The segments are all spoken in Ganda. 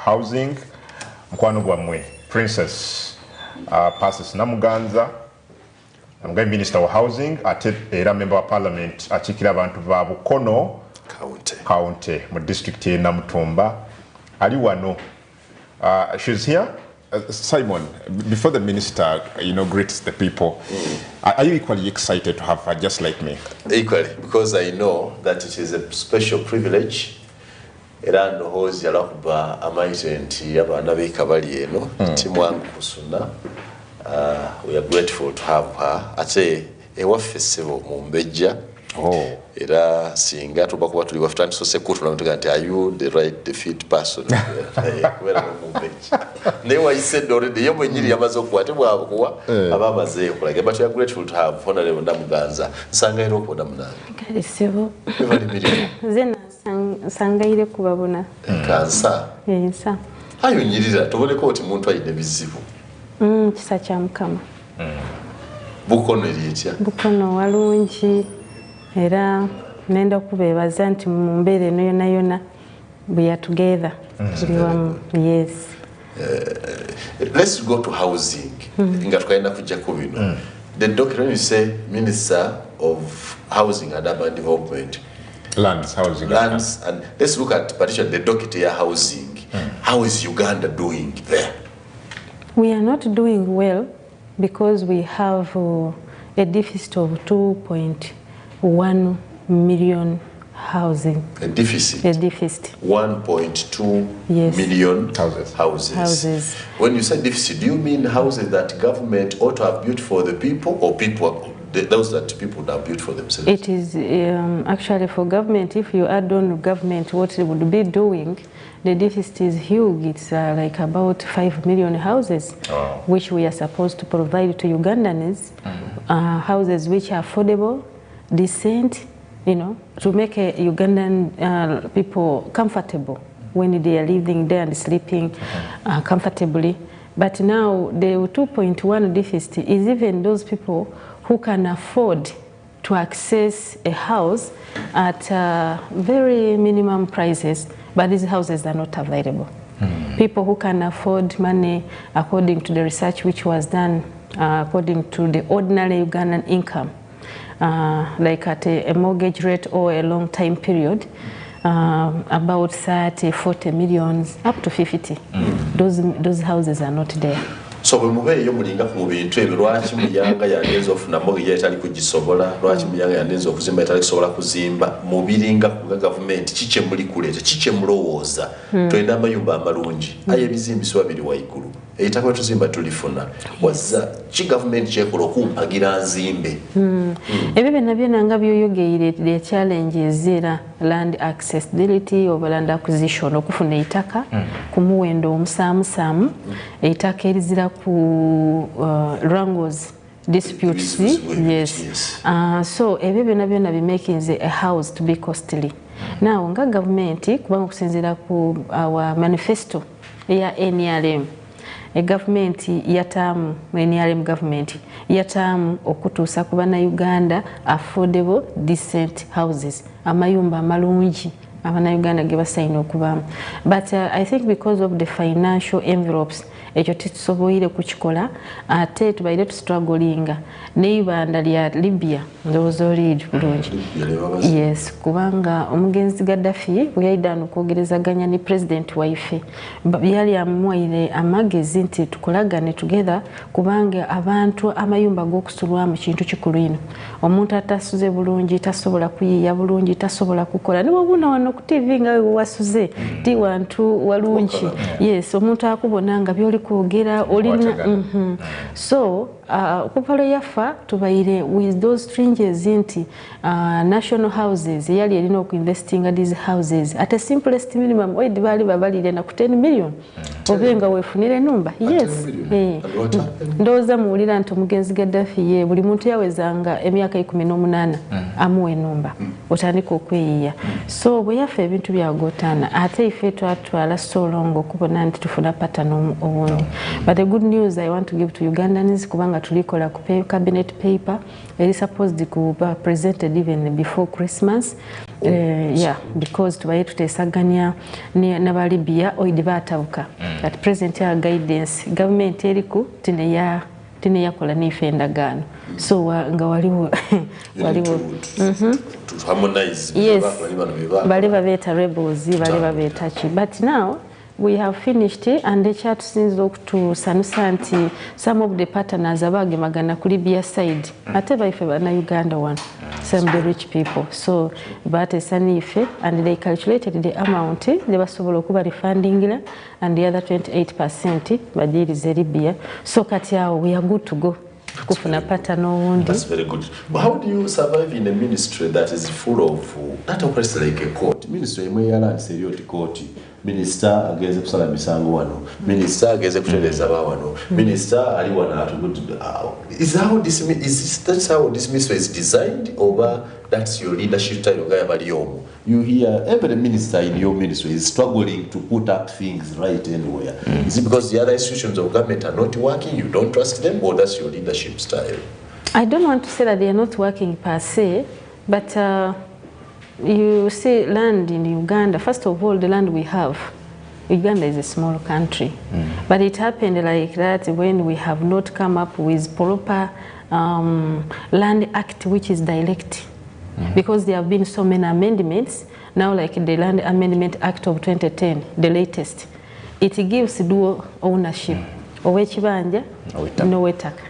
Housing, mkwano gwamwe, Princess passes Namuganza, Minister of Housing, era Member of Parliament, achikira abantu ba Bukono County, mu district ye Namutumba. Aliwano, she's here. Simon, before the minister, greets the people, are you equally excited to have her just like me? Equally, because I know that it is a special privilege. Era ndohozi yalakuba amazement y'abaana b'ekabali eno timwangu kusuna. We are grateful to have her. Ate ewaffe ssebo mu Mbejja. Era singa tuba kuba tuli wafutani so sekutu namutuga nti are you the fit person kubera mu Mbejja. Ne wayise already yo mwenyiri yamaze okukwate bwabo kuwa abamaze okulage. But we are grateful to have Honorable Namuganza. Nsanga era okubona munange. Kale ssebo. Ebali birimu. Zena sangaire kubabona. Kansa. Yensa. Ayo nyirira tuboneko oti muntu ayine bizibu. Kisa kya Mukama. Bukono erietya. Bukono walungi era nenda kubebaza nti mu mbeere eno yona yona we are together. Yes. Let's go to housing. Nga tukaenda kujja ku bino. The document you say Minister of Housing and Urban Development. Housing. Lands, and let's look at particularly the docket housing. How is Uganda doing there? We are not doing well because we have a deficit of 2.1 million housing. A deficit? A deficit. 1.2 million houses. When you say deficit, do you mean houses that government ought to have built for the people, or those that people have built for themselves? It is actually for government. If you add on government what it would be doing, the deficit is huge. It's like about 5 million houses, which we are supposed to provide to Ugandans. Houses which are affordable, decent, to make Ugandan people comfortable when they are living there and sleeping comfortably. But now the 2.1 deficit is even those people who can afford to access a house at very minimum prices, but these houses are not available. People who can afford money according to the research which was done, according to the ordinary Ugandan income, like at a mortgage rate or a long time period, about 30, 40 millions, up to 50. Those houses are not there. So we move yo mulinga ku bintu ebyo lwaki muyanga yandenza ofuna mortgage etali kugisobola lwaki muyanga yandenza okuzimba etali kusobola kuzimba mubiringa ku government kiche muli kuleta kiche mulowooza twenda amayumba amalungi aye ebizimbiswa biri waigulu eitako tuzimba tulifuna wazza ki government kyekola okumpagira nzimbe ebyo byonna byonna nga byoyogeire the challenges era land accessibility of land acquisition okufuna eitaka ku muwendo omusaamusaamu eitaka erizira ku wrangles disputes. Yes. So ebyo byonna byonna bimaking a house to be costly. Now nga government kubanga okusinziira ku our manifesto eya NRM, a government yatamu NRM government yatamu okutuusa ku Bannayuganda affordable decent houses, amayumba amalungi Abannayuganda ge basayina okubamu. But I think because of the financial envelopes ekyo tetusoboire kukikola ate tubaire tustrugglinga n'eibanda lya Libya ndowooza oliri bulungi. Yes, kubanga omugenzi Gaddafi bwe yayidana okwogerezaganya ne president waife yali amuwaire amagezi nti tukolagane together kubanga abantu amayumba g'okusulwamu kintu kikulu ino. Omuntu atasuze bulungi tasobola kuyiiya bulungi tasobola kukola ne wabuna wano ku TV nga we wasuze ti wantu walungi. Yes, omuntu akubona nga byoli kwogera olina so kupalo yafa tubaire with those strangers nti national houses yali erina okuinvestinga these houses at a simplest minimum oid bali babalire na ku 10 million obenga wefunire numba. Yes, ndoza muulira nti omugenzi Gaddafi ye buli muntu yawezanga emyaka 18 amuwe numba otandika okweyiya. So bwe yafa ebintu byagotana ate ife twatwala so long okubona nti tufuna pattern obundi. But the good news I want to give to Ugandans kubanga tulikola ku cabinet paper is supposed to be presented even before Christmas Yeah, because tubaye tutesaganya n'aba Libya oidi batabuka. At present our guidance government eriku tineyakola n'ife endagaano. So nga waliwo to harmonize. Yes, bali babeeta rebels, bali babeeta ki. But now we have finished and the chat since to Sanusanti, some of the partners abagemagana ku Libya side. Ate baife bana Uganda one. Some the rich people. So but sanife and they calculated the amount they basobola okuba refunding and the other 28% badirize Libya. So kati awo we are good to go. That's very good. But how do you survive in a ministry that is full of that operates like a court? Ministry imeyala serious court. Minister ageze kusala misango wano. Minister ageze kuteleza wano. Minister ali wana is how that's how this ministry is designed, or that's your leadership style of you hear every minister in your ministry is struggling to put up things right anywhere. Is it because the other institutions of government are not working, you don't trust them, or that's your leadership style? I don't want to say that they are not working per se, but you see land in Uganda, first of all, the land we have, Uganda is a small country, but it happened like that when we have not come up with proper land act which is direct. Because there have been so many amendments, now like the Land Amendment Act of 2010, the latest, it gives dual ownership. Owechibanja, n'ow'ettaka.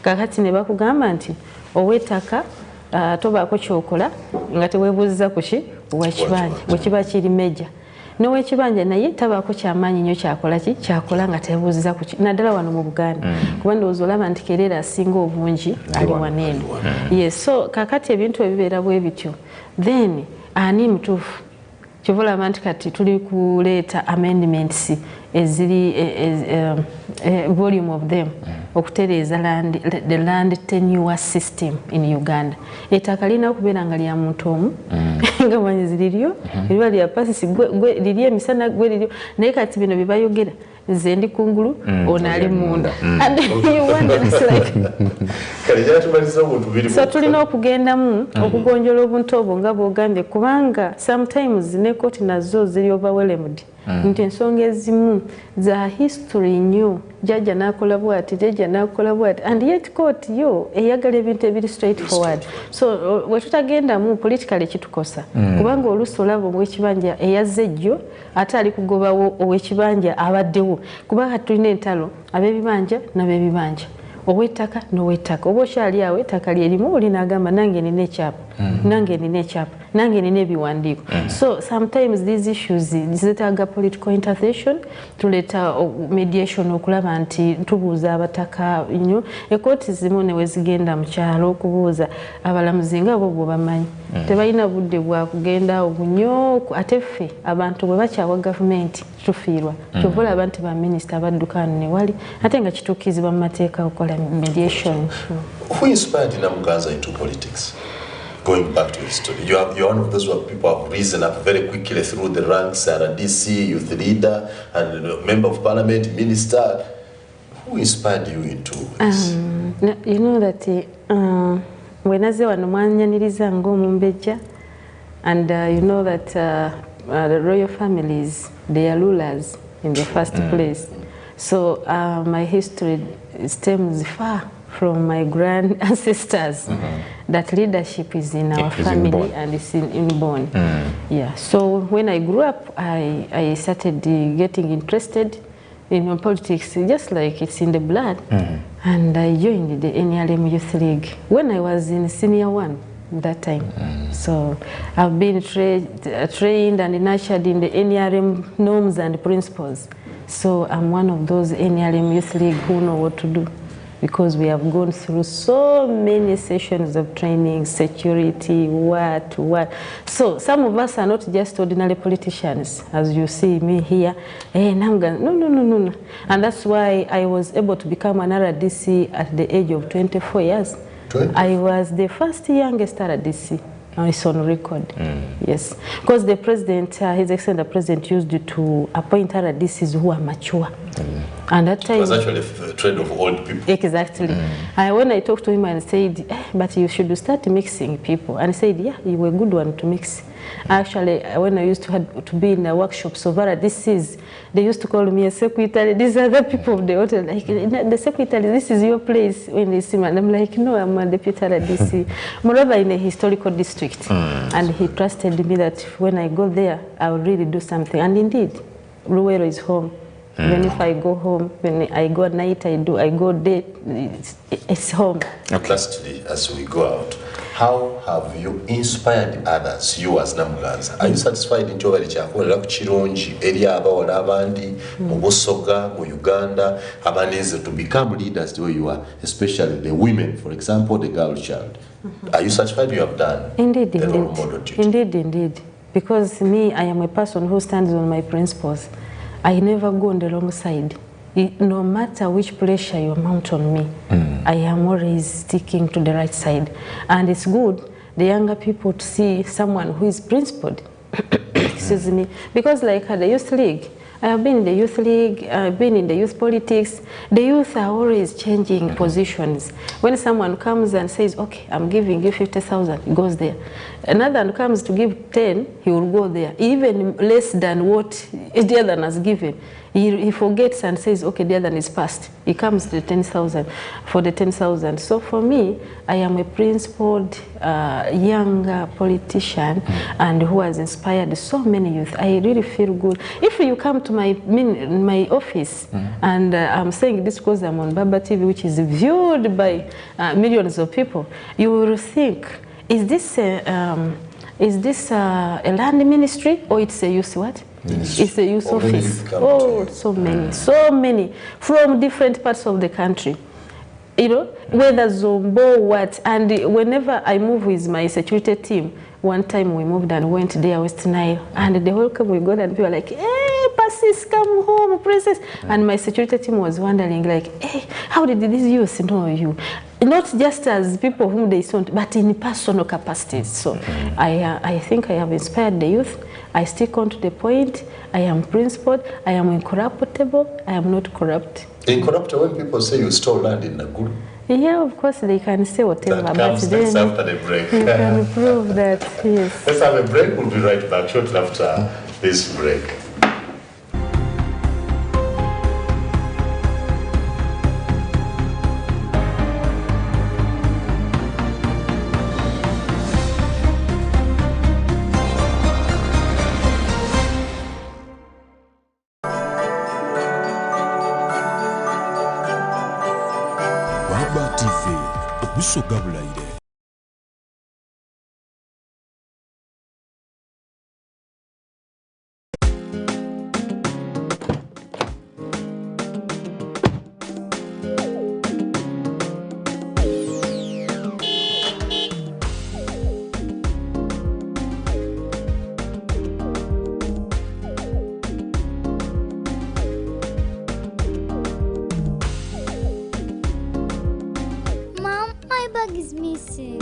Kakati ne bakugamba nti ow'ettaka tobaako ky'okola nga teweebuuziza ku ki ow'ekibanja, bwe kiba kiri meja. N'ow'ekibanja naye tabaako kyamaanyi nnyo kyakola nga tebuuziza ku ki naddala wano mu Buganda. Kuba ndowooza olaba nti Kereera asinga obungi ali waneeno. Yes, so kakati ebintu ebibeera bwe bityo. Then ani mutuufu? Kyova nti kati tuli kuleeta amendments eziri volume of them okutereeza the land tenure system in Uganda. Ettaka lirina okubeera nga lya muntu omu nga mwanyizi liryo liba lya pasisi liryo emisana gwe liryo naye kati bino bye bayogera nze ndi kungulu ono ali munda. So tulina okugendamu okugonjola obuntu obwo nga bw'ogambye kubanga sometimes ne kooti nazo ziri overwhelmed nti ensonga ezimu za history nnyo jjajja n'akola bw'ati jjajja n'akola bw'ati and yet court yo eyagala ebintu ebiri straight forward. So we tutagendamu politically kitukosa kubanga oluusi olaba ow'ekibanja eyazze ejjo ate ali kugobawo ow'ekibanja abaddewo kubanga tulina entalo ab'ebibanja n'ab'ebibanja ow'ettaka n'ow'ettaka oba okyali awo ettaka lyerimu oli n'agamba nange nina ekyapa nange nina ekyapa nange nina ebiwandiiko. So sometimes these issues zetaaga political intervention, tuleeta mediation okulaba nti tubuuza abataka nnyo. Ekooti zimu ne wezigenda mu kyalo okubuuza abalamuzi nga bo bwe bamanyi tebalina budde bwa kugenda obunyo ate ffe abantu bwe bakyawa gavumenti tufiirwa kyova olaba nti baminisita baddukaano ne wali ate nga kituukizibwa mu mateeka okukola mediation. Who inspired Namuganza into politics? Going back to your story, you're one of those people who have risen up very quickly through the ranks, RDC, youth leader, and member of parliament, minister. Who inspired you into this? You know that when I say wanyaniriza ng'omumbejja, and you know that the royal families, they are rulers in the first place. So my history stems far from my grand ancestors. That leadership is in our family and it's inborn. Yeah. So when I grew up, I started getting interested in politics, just like it's in the blood. And I joined the NRM Youth League when I was in senior one that time. So I've been trained and nurtured in the NRM norms and principles. So I'm one of those NRM Youth League who know what to do, because we have gone through so many sessions of training, security, what. So some of us are not just ordinary politicians, as you see me here. Hey, no. And that's why I was able to become an RDC at the age of 24 years. 20? I was the first youngest RDC. It's on record. Yes. Because the president, His Excellency the President, used to appoint RDCs who are mature. And that time, it was actually a trend of old people. Exactly. When I talked to him and said, but you should start mixing people. And he said, yeah, you were a good one to mix. Actually, when I used to be in the workshops of RDCs, they used to call me a secretary. These are the people of the hotel, like, the secretary, this is your place when they see me. And I'm like, no, I'm a deputy RDC. Moreover, in a historical district. And he trusted me that when I go there, I will really do something. And indeed, Luwero is home. Even if I go home, when I go at night, I go day, it's home. Okay. Lastly, as we go out, how have you inspired others, you as Namuganza? Are you satisfied in Jova Chakola Chirunji, area about Abandi, Mubosoga, Uganda, Abanese to become leaders the way you are, especially the women, for example, the girl child? Are you satisfied you have done? Indeed, indeed. Because me, I am a person who stands on my principles. I never go on the wrong side. No matter which pressure you mount on me, I am always sticking to the right side. And it's good, the younger people, to see someone who is principled. Excuse me. Because like at the youth league, I have been in the youth league, I've been in the youth politics. The youth are always changing positions. When someone comes and says, okay, I'm giving you 50,000, he goes there. Another comes to give 10, he will go there. Even less than what the other has given. He forgets and says, okay, the other is passed. He comes to the 10,000 for the 10,000. So for me, I am a principled young politician and who has inspired so many youth. I really feel good. If you come to my office and I'm saying this because I'm on Baba TV, which is viewed by millions of people, you will think, is this a land ministry or it's a youth what? It's a youth office. Oh, so many from different parts of the country. You know, whether Zombo, what, and whenever I move with my security team, one time we moved and went there, West Nile, and the welcome we got and people were like, hey, Passis, come home, princess. And my security team was wondering like, hey, how did these youth know you? Not just as people whom they saw, but in personal capacities. So I think I have inspired the youth. I stick on to the point. I am principled. I am incorruptible. I am not corrupt. Incorruptible, when people say you stole land in Naguru? Yeah, of course they can say whatever. That comes next after the break. You can prove that, yes. Let's have a break. We'll be right back shortly after this break. Is missing.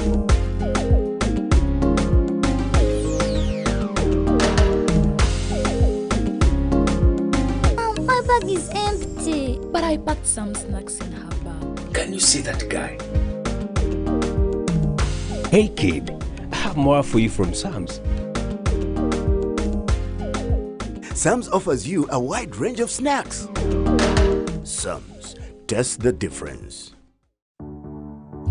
Mom, my bag is empty. But I packed some snacks in her bag. Can you see that guy? Hey kid, I have more for you from Sam's. Sam's offers you a wide range of snacks. Sam's, taste the difference.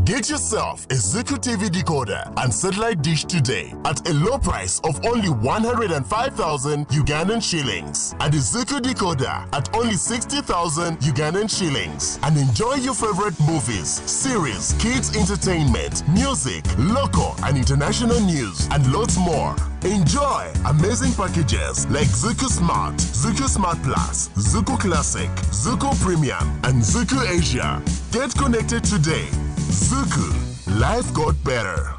Get yourself a Zuku TV decoder and satellite dish today at a low price of only 105,000 Ugandan shillings and a Zuku decoder at only 60,000 Ugandan shillings and enjoy your favorite movies, series, kids entertainment, music, local and international news and lots more. Enjoy amazing packages like Zuku Smart Plus, Zuku Classic, Zuku Premium and Zuku Asia. Get connected today. Zuku, life got better.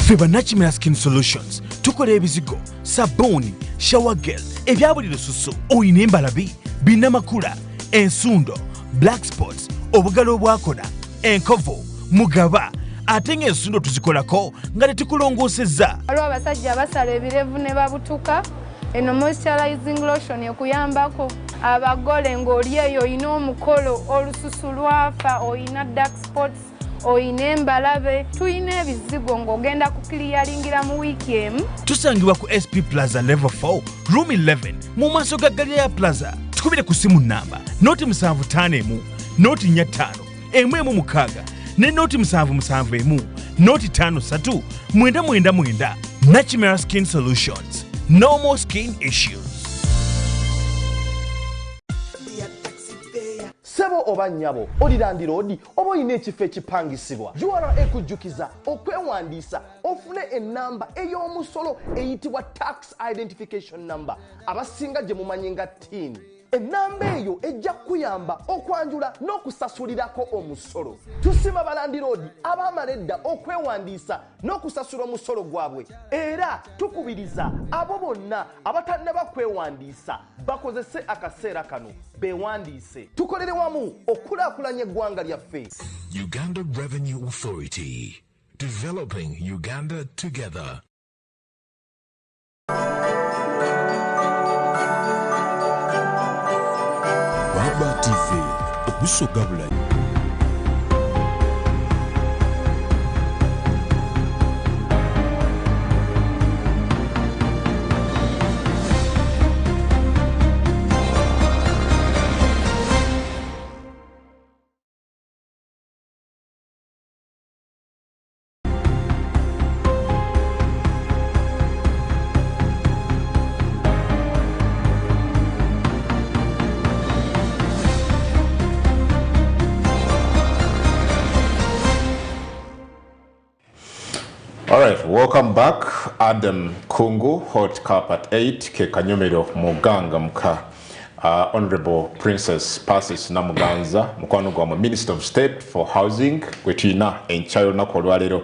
Feba Nachimera Skin Solutions. Tukola ebizigo, sabuni, shower gel, ebyabuliro susu, oyina embalabi, binamakula, ensundo, black spots, obugalo obwakona, enkovu, mugaba. Ate ng'ensundo tuzikolako nga tetukulongoosezza. Waliwo abasajja basala ebirevu ne babutuka. Eno moisturizing lotion ekuyambako abagole ng'oli eyo oyina omukolo olususu lwafa oyina dark spots oyina embalabe tuyina ebizigo ng'ogenda kukiliyalingira mu wiiki emu. Tusangibwa ku SP Plaza Level 4 Room 11 mu maaso ga Galilaya Plaza. Tukubire ku simu namba noti 751 noti 45 116 ne noti 771 noti 53 999. Nachimera Skin Solutions. No more skin issues. Sebo oba nnyabo olilandira odi oba olina ekifo ekipangisibwa URA ekujjukiza okwewandiisa ofune ennamba ey'omusolo eyitibwa tax identification number abasinga gye mumanyi nga TIN. Ennamba eyo ejja kuyamba okwanjula n'okusasulirako omusolo. Tusima balandiroodi abaamala edda okwewandiisa n'okusasula omusolo gwabwe, era tukubiriza abo bonna abatannaba kwewandiisa bakozese akaseera kano beewandiise. Tukolere wamu okulaakulanya eggwanga lyaffe. Uganda Revenue Authority, developing Uganda together. Baba TV, okusoga bulayi. All right, welcome back. Adam Kungu, hot cup at 8, ke kanyomero muganga muka. Honorable Princess Persis Namuganza, mukwano gwa Minister of State for Housing, kwetina enchayo na kolwalero.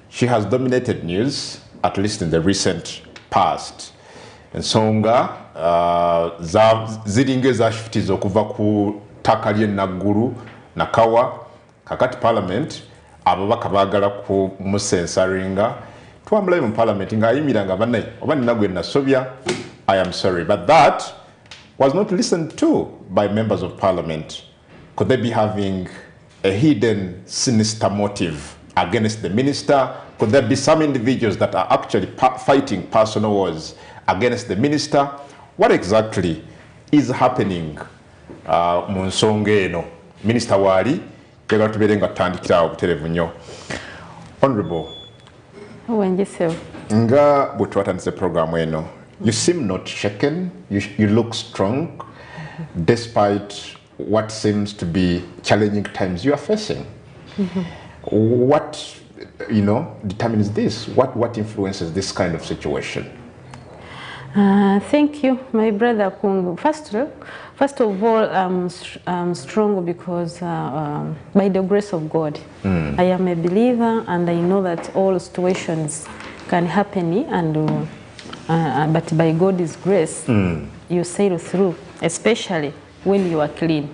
She has dominated news, at least in the recent past. Ensonga ziringe zashifitiza okuva ku ttaka ly'e Naggulu Nakawa kakati Parliament ababaka baagala ku musensaringa twamulayo mu Parliament ng'ayimiranga bannaye oba nina gwe nasobya. I am sorry, but that was not listened to by members of Parliament. Could they be having a hidden sinister motive against the minister? Could there be some individuals that are actually fighting personal wars against the minister? What exactly is happening mu nsonga eno? Minister waali njagala tubeere nga tutandikira obuterevu nnyo. Honorable, nga bwe twatandise programu eno, you seem not shaken, you look strong despite what seems to be challenging times you are facing. What, determines this? What influences this kind of situation? Thank you, my brother Kungu. First of all, I'm strong because by the grace of God, I am a believer and I know that all situations can happen, but by God's grace, you sail through, especially when you are clean.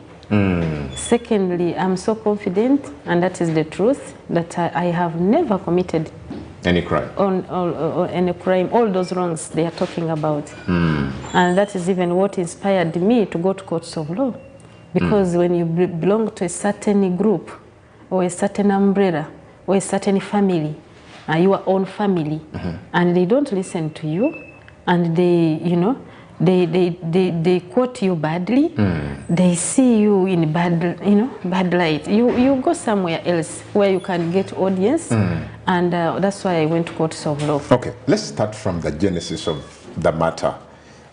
Secondly, I'm so confident, and that is the truth, that I have never committed any crime. Any crime, all those wrongs they are talking about. And that is even what inspired me to go to courts of law. Because when you belong to a certain group, or a certain umbrella, or a certain family, your own family, and they don't listen to you, and they, they quote you badly, they see you in bad light. You go somewhere else where you can get audience, and that's why I went to courts of law. Okay, let's start from the genesis of the matter.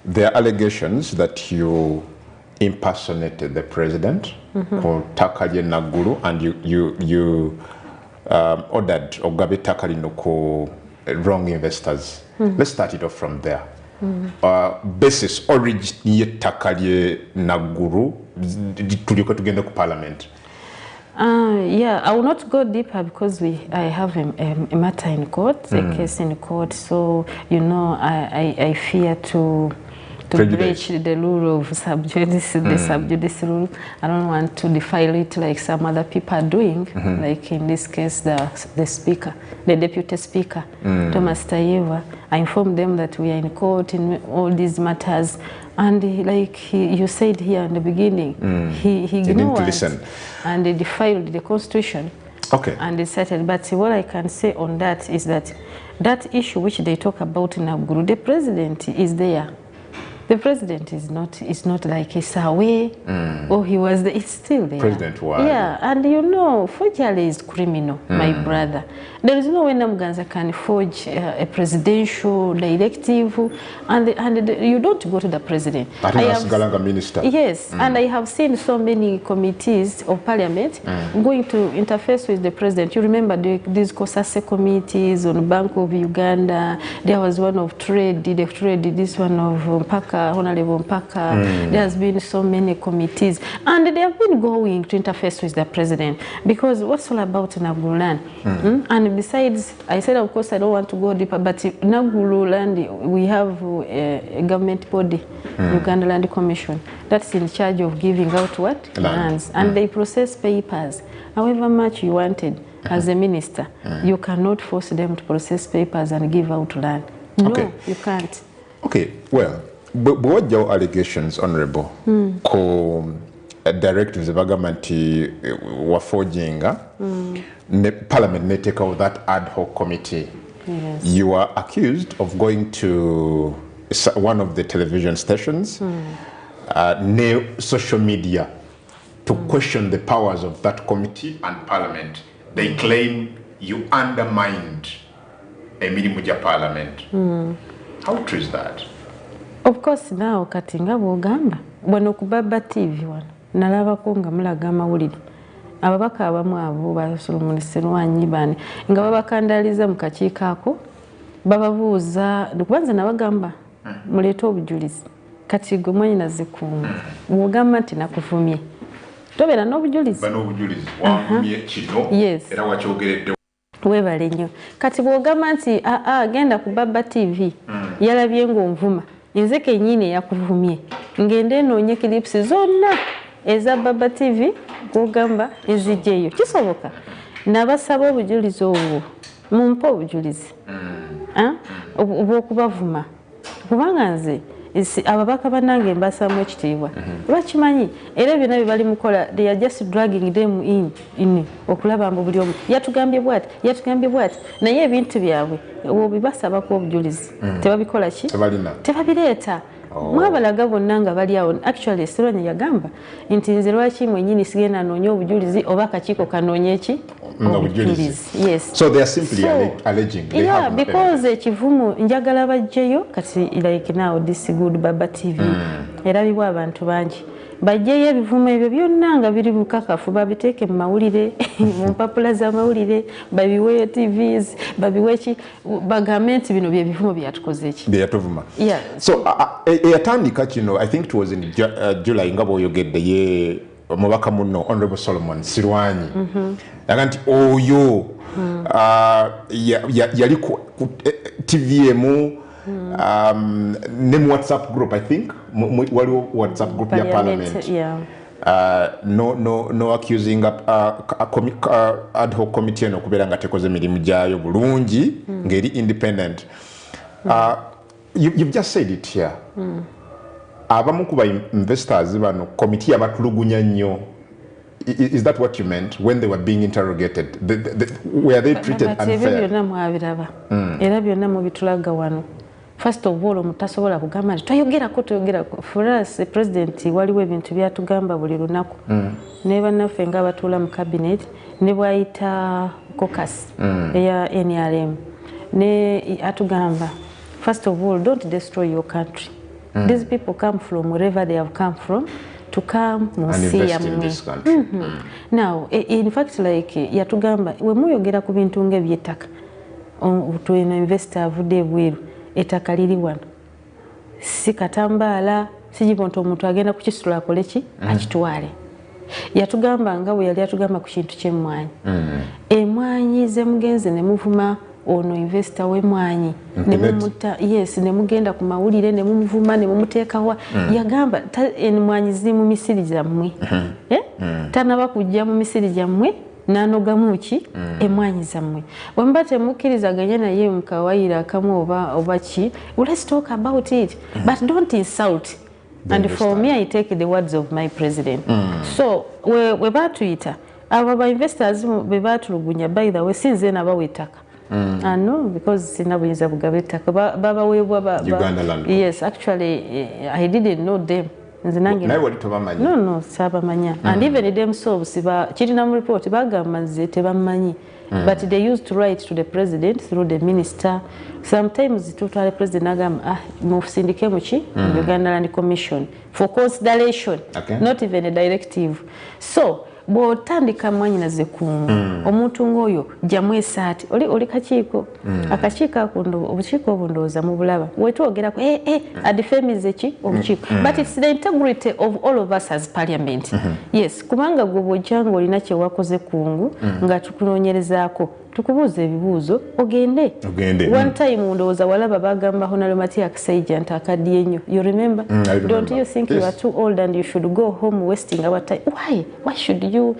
There are allegations that you impersonated the president, called Takaye Naggulu, and you ordered Ogabe Takalino ko wrong investors. Let's start it off from there. Basis origin ye Takaye Naggulu tuliko tugenda ku Parliament. Yeah, I will not go deeper because I have a matter in court, a case in court. So I fear to breach the rule of sub judice, the sub judice rule. I don't want to defile it like some other people are doing, like in this case the speaker, the deputy speaker, Thomas Tayeva. I informed them that we are in court in all these matters, and you said here in the beginning, he ignored didn't listen, and they defiled the constitution. and decided. But what I can say on that is that that issue which they talk about in Naguru, the president is there. The president is not like he's away or he was there. It's still there. President was. Yeah, and you know, forgery is criminal, my brother. There is no way Namuganza can forge a presidential directive, and you don't go to the president. I think that's Galanga minister. Yes, and I have seen so many committees of parliament going to interface with the president. You remember these COSASE committees on Bank of Uganda. There was one of trade, this one of Mpaka, Honorable Mpaka. There has been so many committees, and they have been going to interface with the president, because what's all about Naguru land? And besides, I said, of course, I don't want to go deeper, but Naguru land, we have a government body, Uganda Land Commission, that's in charge of giving out what? Lands. And they process papers. However much you wanted as a minister, you cannot force them to process papers and give out land. No, you can't. Okay, well, but what your allegations, Honorable, ko directives of government were forging, Parliament may take out that ad hoc committee. Yes. You are accused of going to one of the television stations, social media, to question the powers of that committee and Parliament. They claim you undermined a minimuja Parliament. How true is that? Of course, now katinga bogamba bwano kubaba TV wano nalaba ko nga mulaga mawulire ababaka abamu abo Solomon Serwanyi bane nga babakandaliza mu kakiiko ako bababuuza kubanza nabagamba muleeta obujulizi kati gwe mwanyina zikunga bwogamba nti nakuvumye tobeera n'obujulizi bano obujulizi wavumye kino era wakyogeredde webale nnyo kati bwogamba nti genda ku Baba TV yalabye ng'onvuma nze kennyini yakuvumye ngende noonye clips zonna eza Baba TV gwogamba ezijjeyo kisoboka nabasaba obujulizi obwo mumpe obujulizi obwokubavuma kubanga nze ababaka bannange mbasaamu ekitiibwa bakimanyi era byonna bye bali mukola they are just dragging them in okulaba mbu buli omu yatugambye bwati naye ebintu byabwe obibasabako obujulizi tebabikola ki tebabireeta mwabalaga bonna nga bali awo. Actually Serwanyi yagamba nti nze lwaki mwennyini sigenda anoonya obujulizi oba akakiiko kanoonya eki obujulizi. Yes. So they are simply alleging. They have because ekivumu njagala bajjeyo kati like now this good Baba TV erabibwa abantu bangi bajjeyo ebivumu ebyo byonna nga biri bukakafu babiteeke mu mawulire mu mpapula z'amawulire babiwe TVs babiwe ki bagambe nti bino bye bivumu byatukoze eki byatuvuma. So eyatandika kino I think it was in July nga bw'oyogedde ye omubaka muno Honorable Solomon Serwanyi yaga nti oyo yali ku TV emu ne mu WhatsApp group I think waliwo WhatsApp group ya Parliament. No accusing ad hoc committee no kubeera nga tekoze mirimu gyayo bulungi ngeri independent. You've just said it here. Abamu kuba investors bano committee abatulugunya nnyo. Is that what you meant when they were being interrogated? Were they treated unfair? Era byonna mu bitulaga wano. First of all, mutasobola kugamba nti twayogerako. For us, President waliwo ebintu byatugamba buli lunaku. Ne bannaffe nga batuula mu cabinet ne bwayita caucus eya NRM ne atugamba, first of all, don't destroy your country. These people come from wherever they have come from to come and invest in this country. Now, in fact, like yatugamba, we muyogera ku bintu ng'eby'ettaka to an investor avudde ebweru ettaka liri wano si katambaala sigiponta omuntu agenda kukisitula akole ki akitwale. Yatugamba nga bwe yali atugamba ku kintu ky'emmwanyi. Emmwanyi ze mugenze ne muvuma ono investor w'emmwanyi ne mugenda ku mawulire ne mumuvuma ne mumuteekawa. Yagamba emmwanyi ziri mu misiri gyammwe tanaba kujja mu misiri gyammwe n'anogamu ki emmwanyi zammwe. Bwe muba temukkirizaganya naye mukawayira akamu oba ki, let's talk about it but don't insult. And for me, I take the words of my president. So we batuyita abo ba investors be batulugunya by the way sinze nabawe ettaka no because sinabuyinza bugabe ettaka baba webwa Uganda land. Yes, actually I didn't know them. No, sabamanya. And even themselves kirina mu report bagamaze tebamanyi. But they used to write to the president through the minister. Sometimes to the president agamba mufusindike muki Uganda Land Commission for consideration, not even a directive. So bw'otandika mwanyinaze ku omuntu ng'oyo jamu esaati oli kakiiko akakiiko obukiiko obundowooza mu bulaba wetwogerako adifemize ki obukiiko but it's the integrity of all of us as parliament. Yes, kubanga gwe bw'ojja ng'olina kye wakoze kungu nga tukunoonyerezaako tukubuuza ebibuuzo ogende. One time ndowooza walaba bagamba Honorable Matiak Saijant akaddiye ennyo. You remember? Don't you think you are too old and you should go home wasting our time? Why should you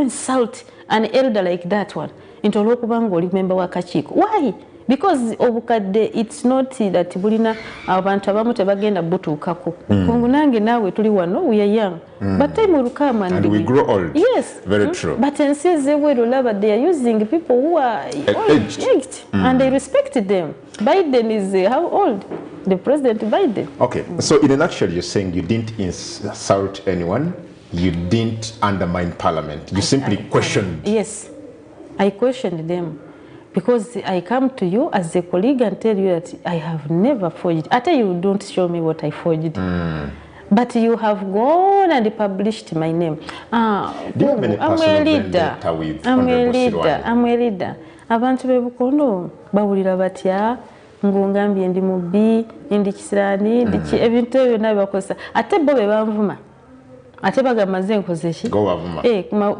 insult an elder like that one? Into olw'okubanga oli member wa kakiiko. Why? Because obukadde it's not that bulina abantu abamu tebagenda butuukako. Kungu nange naawe tuli wano we are young. But time will come and we grow old. Yes. Very true. But in Laba, they are using people who are aged and they respect them. Biden is how old? The President Biden. Okay. So in a nutshell, you're saying you didn't insult anyone. You didn't undermine Parliament. You simply questioned. Yes. I questioned them. Because I come to you as a colleague and tell you that I have never forged. I tell you, don't show me what I forged. But you have gone and published my name. Do you have any personal vendetta with I'm a leader. Abantu bebukono bawulira batya ngongambye ndi mubi ndi kisirani ndiki ebintu ebyo nabakosa ate bo bebanvuma ate bagamaze nkoze ki go bavuma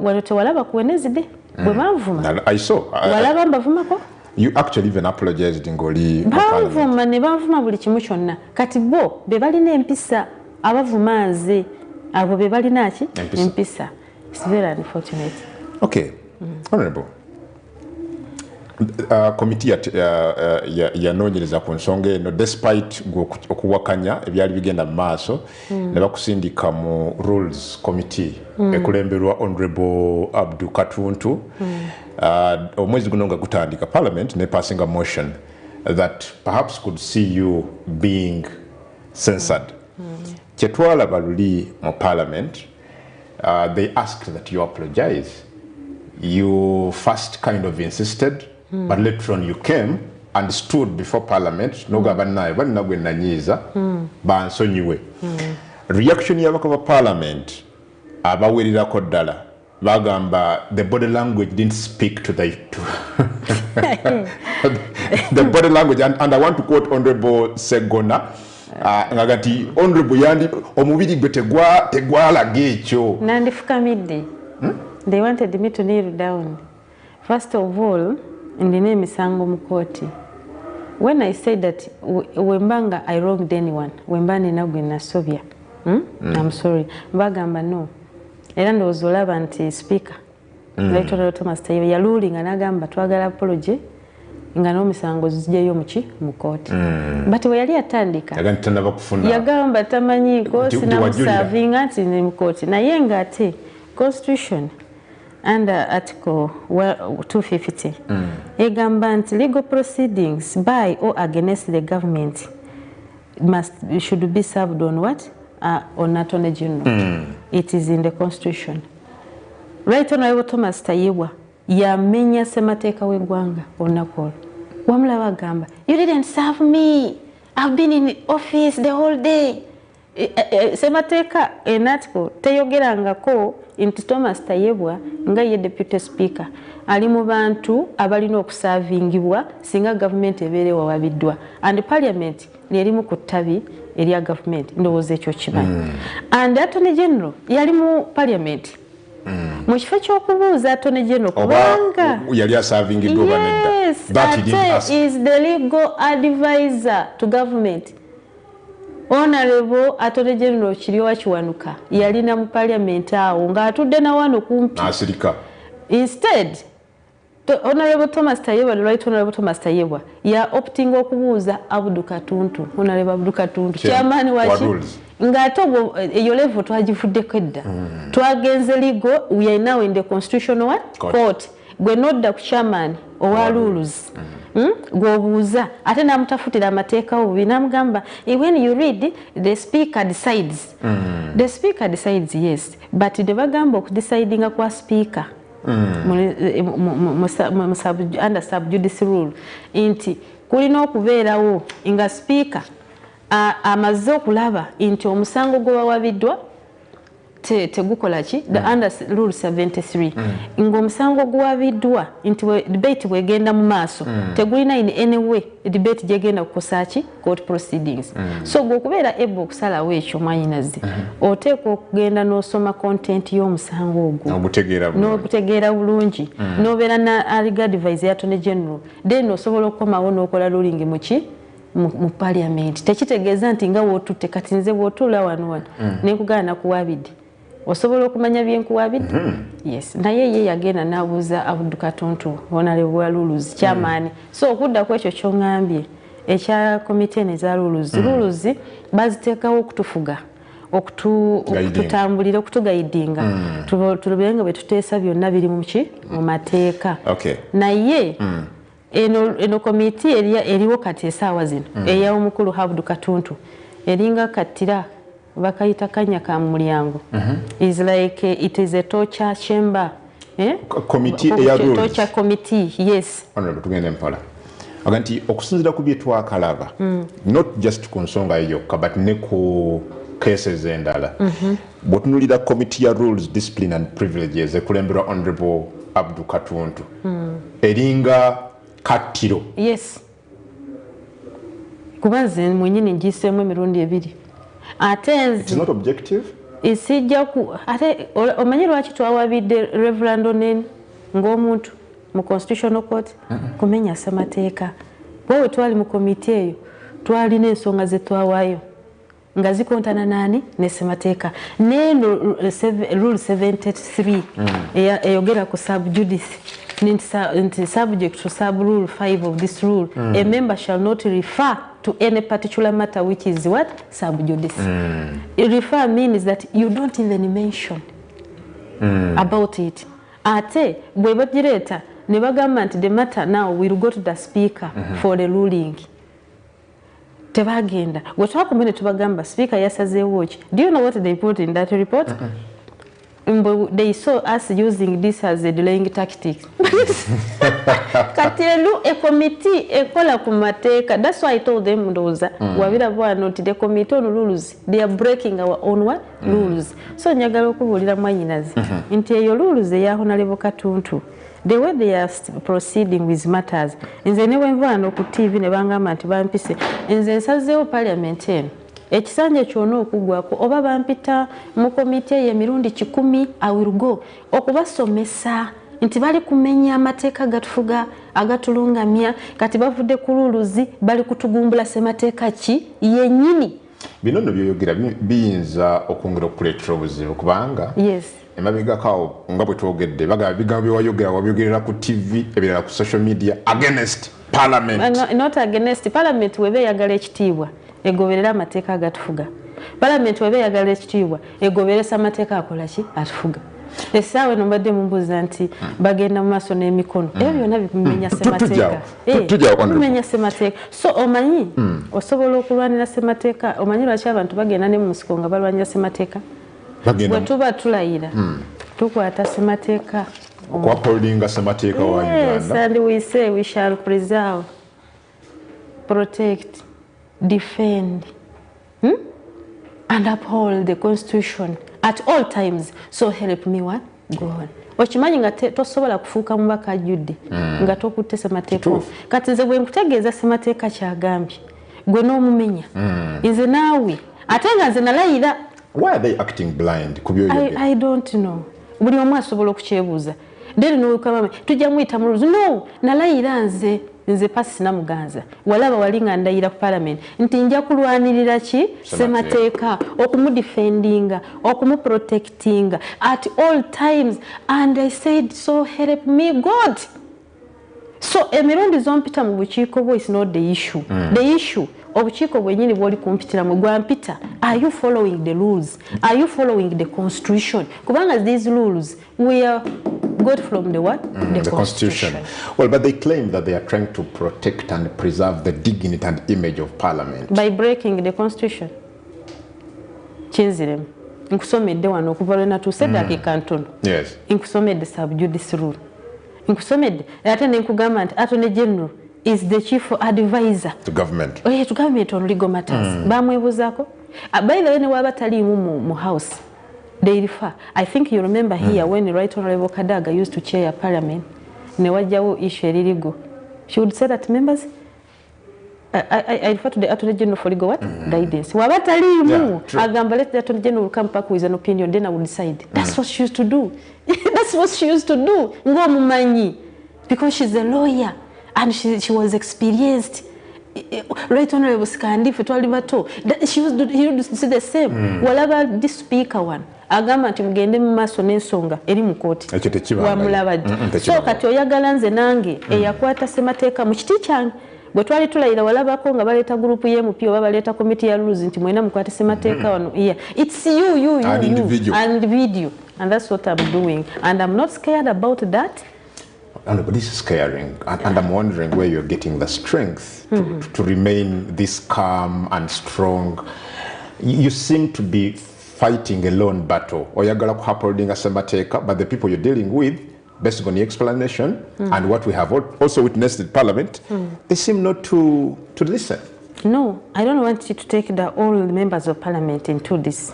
wano tewalaba kuwenezide bwe banvuma I saw walaba mbavumako. You actually even apologized ngoli bavuma ne banvuma buli kimu kyonna kati bo be balina empisa abavuma nze abo be balina ki empisa. It's very unfortunate. Okay. Honorable, committee yanonyereza ku nsonga eno despite okuwakanya ebyali bigenda mu maaso ne bakusindika mu rules committee ekulemberwa Honorable Abdu Katuntu omwezi guno nga gutandika Parliament ne passing a motion that perhaps could see you being censored. Kyetwala baluli mu Parliament, they asked that you apologize. You first kind of insisted, but later on you came and stood before Parliament. Reaction yabaka Parliament abawerirako ddala bagamba the body language didn't speak to the the body language, and I want to quote Honorable Segona ngagati Honorable yandi omubiri gwe tegwalaga ekyo nandifukamidde. They wanted me to kneel down. First of all, in the name Sango Mukoti. When I said that Wembanga I wronged anyone, Wembani Nagwina Sovia. I'm sorry. Bagamba no. Era ndowooza anti speaker. Electoral Thomas Tayiba yaluling anagamba twagala apology nga n'omusango zijjayo mu kooti. But we yali atandika yagamba tamanyiiko sinamusavinga nti ne mu kooti naye nga ate Constitution under Article 250 egamba nti legal proceedings by or against the government should be served on what? On Attorney General. It is in the Constitution. Right Honorable Thomas Tayiwa yamenya semateeka w'eggwanga olunaku wamulaba agamba you didn't serve me, I've been in office the whole day. Semateeka en article teyogerangako nti Thomas Tayiwa nga ye deputy speaker ali mu bantu abalina okusavingibwa singa government ebeerewo wabiddwa, and Parliament lyerimu ku ttabi erya government ndowooza ekyo kimanyi. And Attorney General yali mu Parliament mu kifo ky'okubuuza Attorney General kubanga yali asavingiddwa banedda. That is the legal advisor to government. Honorable Attorney General Kiryowa Kiwanuka yalina mu Parliament awo ng'atudde na wano kumpi asirika. Instead Honorable Thomas Tayiwa, Right Honorable Thomas Tayiwa ya opting okubuuza Abdu Katuntu, Honorable Abdu Katuntu chairman wa ng'ate eyo level twagivuddeko edda twagenze ligo we are now in the constitutional court gwe nodda ku chairman owa rules gwobuuza ate namutafutira amateeka obubi namugamba when you read the speaker decides the speaker decides yes but ne bagamba okudecidinga kwa speaker under subjudice rule nti kulina okubeerawo nga speaker amaze okulaba nti omusango gwe bawabiddwa tegukola ki the under rule 73 ng'omusango guwabiddwa nti debate bwegenda mu maaso tegulina in any way debate gyegenda kukosa ki court proceedings so gwokubeera able okusalawo ekyo mwanyinazi oteekwa okugenda n'osoma content y'omusango ogwo n'ogutegeera bulungi n'obeera na legal advice ya Attorney General then osobola okukomawo n'okola ruling mu parliament tekitegeeza nti nga wootutte kati nze bw'otuula wano nenkugana nakuwabidde osobola okumanya byenkuwabidde yes naye ye yagenda n'abuuza Abdukatuntu honorable Luluzi chairman so okudda ku ekyo ky'oŋŋambye ekya komite eza Luluzi baziteekawo okutufuga okututambulira okutugayidinga tulobenga bwe tuteesa byonna biri mu mateeka naye eno komiti eriwo kati esaawa zino eya omukulu Abdukatuntu eringa katira bakayita kanya ka mulyango is like it is a torture chamber committee eya rules torture committee yes honorable tugende mpala aganti okusinzira ku byetwakalaba not just ku nsonga yokka but ne ku cases endala bwotunulira committee ya rules discipline and privileges ekulembera honorable Abdukatuntu eringa katiro yes kubanze mwenyini ngisemu emirundi ebiri it's not objective isijja ku ate omanyi lwaki twawabidde Reverend Onen ng'omuntu mu constitutional court kumenya semateeka bwe twali mu komite eyo twali n'ensonga ze twawaayo nga zikontana nani ne semateeka neno rule 73 eyogera ku subjudice nti subject to sub rule 5 of this rule a member shall not refer to any particular matter which is what subjudice refer means that you don't even mention about it ate bwe bagireta ne bagamba nti the matter now will go to the speaker for the ruling tebagenda gwe twakumene tubagamba speaker yasazeewo ki do you know what they put in that report they saw us using this as a delaying tactic. Katelu a committee ekola kumateka. That's why I told them Ndoza wabira bwa not the committee on rules. They are breaking our own what? Rules. So nyagala okubulira mwanyinazi. Nti eyo rules ya Honorable Katuntu. The way they are proceeding with matters. Nze newe nvano ku TV ne bangamba nti bampise. Nze nsazeewo parliament eno. Ekisanja kyonna okugwako oba bampita mu komite ye mirundi 10 I will go okubasomesa nti bali kumenya amateeka gatufuga agatulungamya kati bavudde ku luluzi bali kutugumbula semateeka ki yennyini bino nno byoyogera biyinza okwongera okuleetera obuzibu kubanga yes emabegakawo nga bwe twogedde bagaba bigambo byewayogera wabyogerera ku TV ebirala ku social media against parliament not against parliament webe yagala ekitiibwa egoberera amateeka agatufuga parliament webe yagala ekitiibwa egoberesa amateeka akola ki atufuga esaawe nombadde mumbuuza nti bagenda mu maaso n'emikono ebyo byonna bimenya semateeka bimenya semateeka so omanyi osobola okulwanira semateeka omanyi lwaki abantu bagenda ne mu nsiko nga balwanira semateeka bwe tuba tulayira tukwata semateeka okwapoldinga semateeka wa Uganda yes and we say we shall preserve protect defend and uphold the constitution at all times so help me what God okimanyi nga tosobola kufuuka mubaka ajjudde nga tokutte semateeka kati nze bwe nkutegeeza semateeka kyagambye gwe n'omumenya nze naawe ate nga nze nalayira why are they acting blind I don't know buli omu asobola okukyebuuza then n'okama tujja muyita mu rules no nalayira nze pasi Namuganza walaba wali nga ndayira ku parliament nti nja kulwanirira ki semateeka okumudefendinga okumuprotectinga at all times and I said so help me God so emirundi zompita mu bukiiko bwo is not the issue the issue obukiiko bwenyini bwoli kumpitiramu gwampita, are you following the rules? Are you following the constitution? Kubanga these rules we are got from the what? The constitution. Well, but they claim that they are trying to protect and preserve the dignity and image of parliament. By breaking the constitution. Chinziremu. Nkusomedde wano okuva lwe natuusedde akekantono. Yes. Nkusomedde sub-judice rule. Nkusomedde ate ne nkugamba nti Attorney General is the chief advisor to government. Oh, yeah, to government on legal matters. Bamwebuzaako. By the way, ne waba taliimu mu house. They refer. I think you remember here when the Right Honorable Kadaga used to chair parliament. Ne wajjawo issue eririgo. She would say that members I refer to the Attorney General for legal what? Guidance. Waba taliimu. Agamba let the Attorney General come back with an opinion, then I will decide. That's what she used to do. That's what she used to do. Ngomumanyi. Because she's a lawyer and she was experienced. Right Honorable Skandi fetwali bato. He used to say the same. Whatever this speaker one. Agamba nti mugende mu maaso n'ensonga eri mu kooti. Ekyo tekibanga. Wamulabadde. So kati oyagala nze nange eyakwata ssemateeka mu kiti kyange. Bwe twali tulayira walabako nga baleeta gurupu y'MP oba baleeta komiti ya rules nti mwena mukwate ssemateeka wano. Yeah. It's you. And video. And that's what I'm doing. And I'm not scared about that. But this is scaring, and I'm wondering where you're getting the strength to remain this calm and strong. You seem to be fighting a lone battle. Oyagala kuhapoldinga semateeka, but the people you're dealing with, based on the explanation and what we have also witnessed in Parliament, they seem not to listen. No, I don't want you to take all the members of Parliament into this.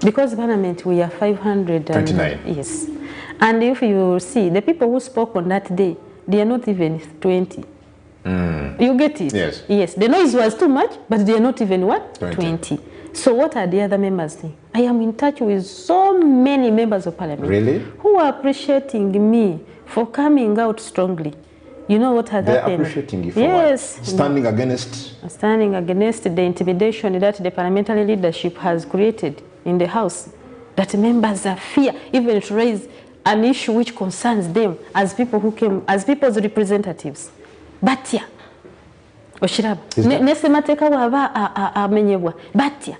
Because Parliament, we are 529. Yes. And if you see, the people who spoke on that day, they are not even 20. You get it? Yes. Yes. The noise was too much, but they are not even what? 20. So what are the other members saying? I am in touch with so many members of Parliament. Really? Who are appreciating me for coming out strongly. You know what has happened? They're appreciating you for what? Standing against? Standing against the intimidation that the parliamentary leadership has created in the House. That members are fear even to raise an issue which concerns them as people who came, as people's representatives. Batya. Oshiraba. Nesemateeka waba amenyebwa. Batya.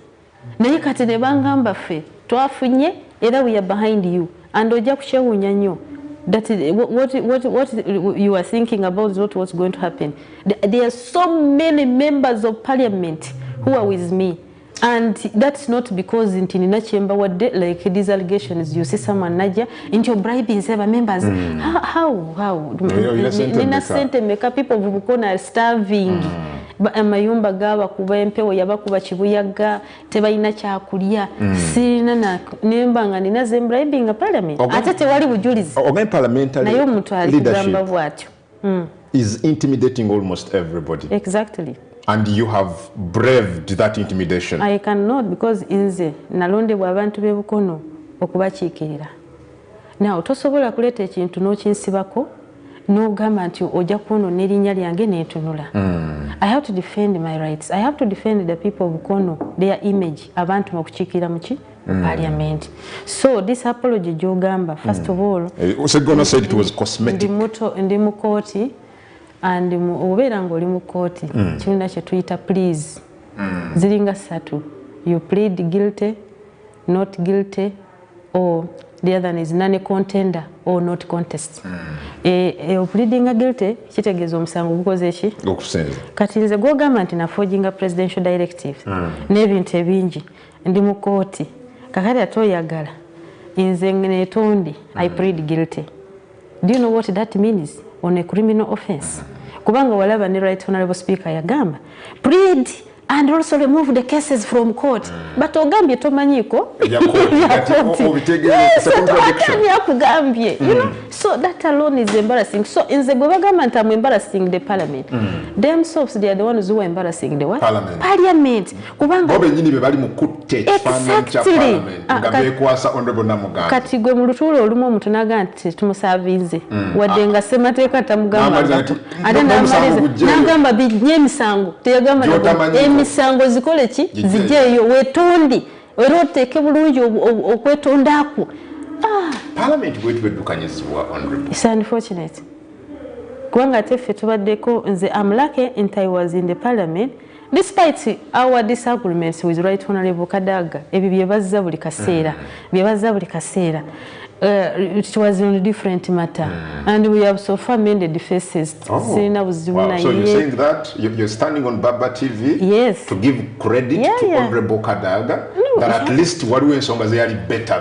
Naye kati ne bangamba ffe twafunye era we are behind you. And ojja kukyewuunya nnyo. That what you are thinking about is not what's going to happen. There are so many members of Parliament who are with me. And that's not because in Nina Chamber, like these allegations, you see someone Naja into your bribing several members. How? Nina sente meka people who are starving. Amayumba gaba kuba empewo yabakuba kibuyaga tebalina kyakulya sirina na nembanga nina zembribing a parliament ate tewali bujulizi parliamentary naye omuntu alikugamba bwatyo is intimidating almost everybody. Exactly. And you have braved that intimidation. I cannot, because inze nalondebwa abantu bebukono okubakiikirira. Now tosobola kuleeta ekintu n'okinsibako n'ogamba nti ojja kwonoona erinnya lyange n'entunula. I have to defend my rights. I have to defend the people of Bukono, their image, abantu mukukiikirira muki parliament. So this apology gy'ogamba, first of all, Segona said it was cosmetic. Ndi mu kooti and obeera ng'oli mu kooti kirina kye tuyita please ziringa ssatu. You plead guilty, not guilty, or the other is non-contender or not contest. Pleading guilty kitegeeza omusango gukoze ki? Kati nze gw'ogamba nti naforginga presidential directive n'ebintu ebingi ndi mu kooti kakati ate oyagala nze neetondi I plead guilty. Do you know what that means on a criminal offense? Kubanga walaba ne Right Honorable Speaker yagamba plead and also remove the cases from court. But ogambye tomanyiko yakugambye. You know, so that alone is embarrassing. So inze gwe bagamba nti I'm embarrassing the parliament. Themselves they are the ones who are embarrassing the what? Parliament. Kubanga benyini be bali mu kutte ekifaananyi kya parliament nga beekwasa Honorable Namuganza. Kati gwe mu lutuulo olumu omuntu n'agamba nti tumusavinze wadde nga ssemateeka tamugamba ate n'agamba binnye emisango teyagamba emisango zikole ki zijeeyo weetondi era oteeke bulungi okwetondaako. Parliament bwetu beddukanyizibwa Honorable. It's unfortunate. Kubanga ate ffe tubaddeko nze I'm lucky nti I was in the parliament Despite our disagreements with Right Honorable Kadaga, it was on a different matter, and we have so far mended faces. Wow. So you're saying that you're standing on Baba TV, yes, to give credit to Honorable Kadaga, that at least what we are better.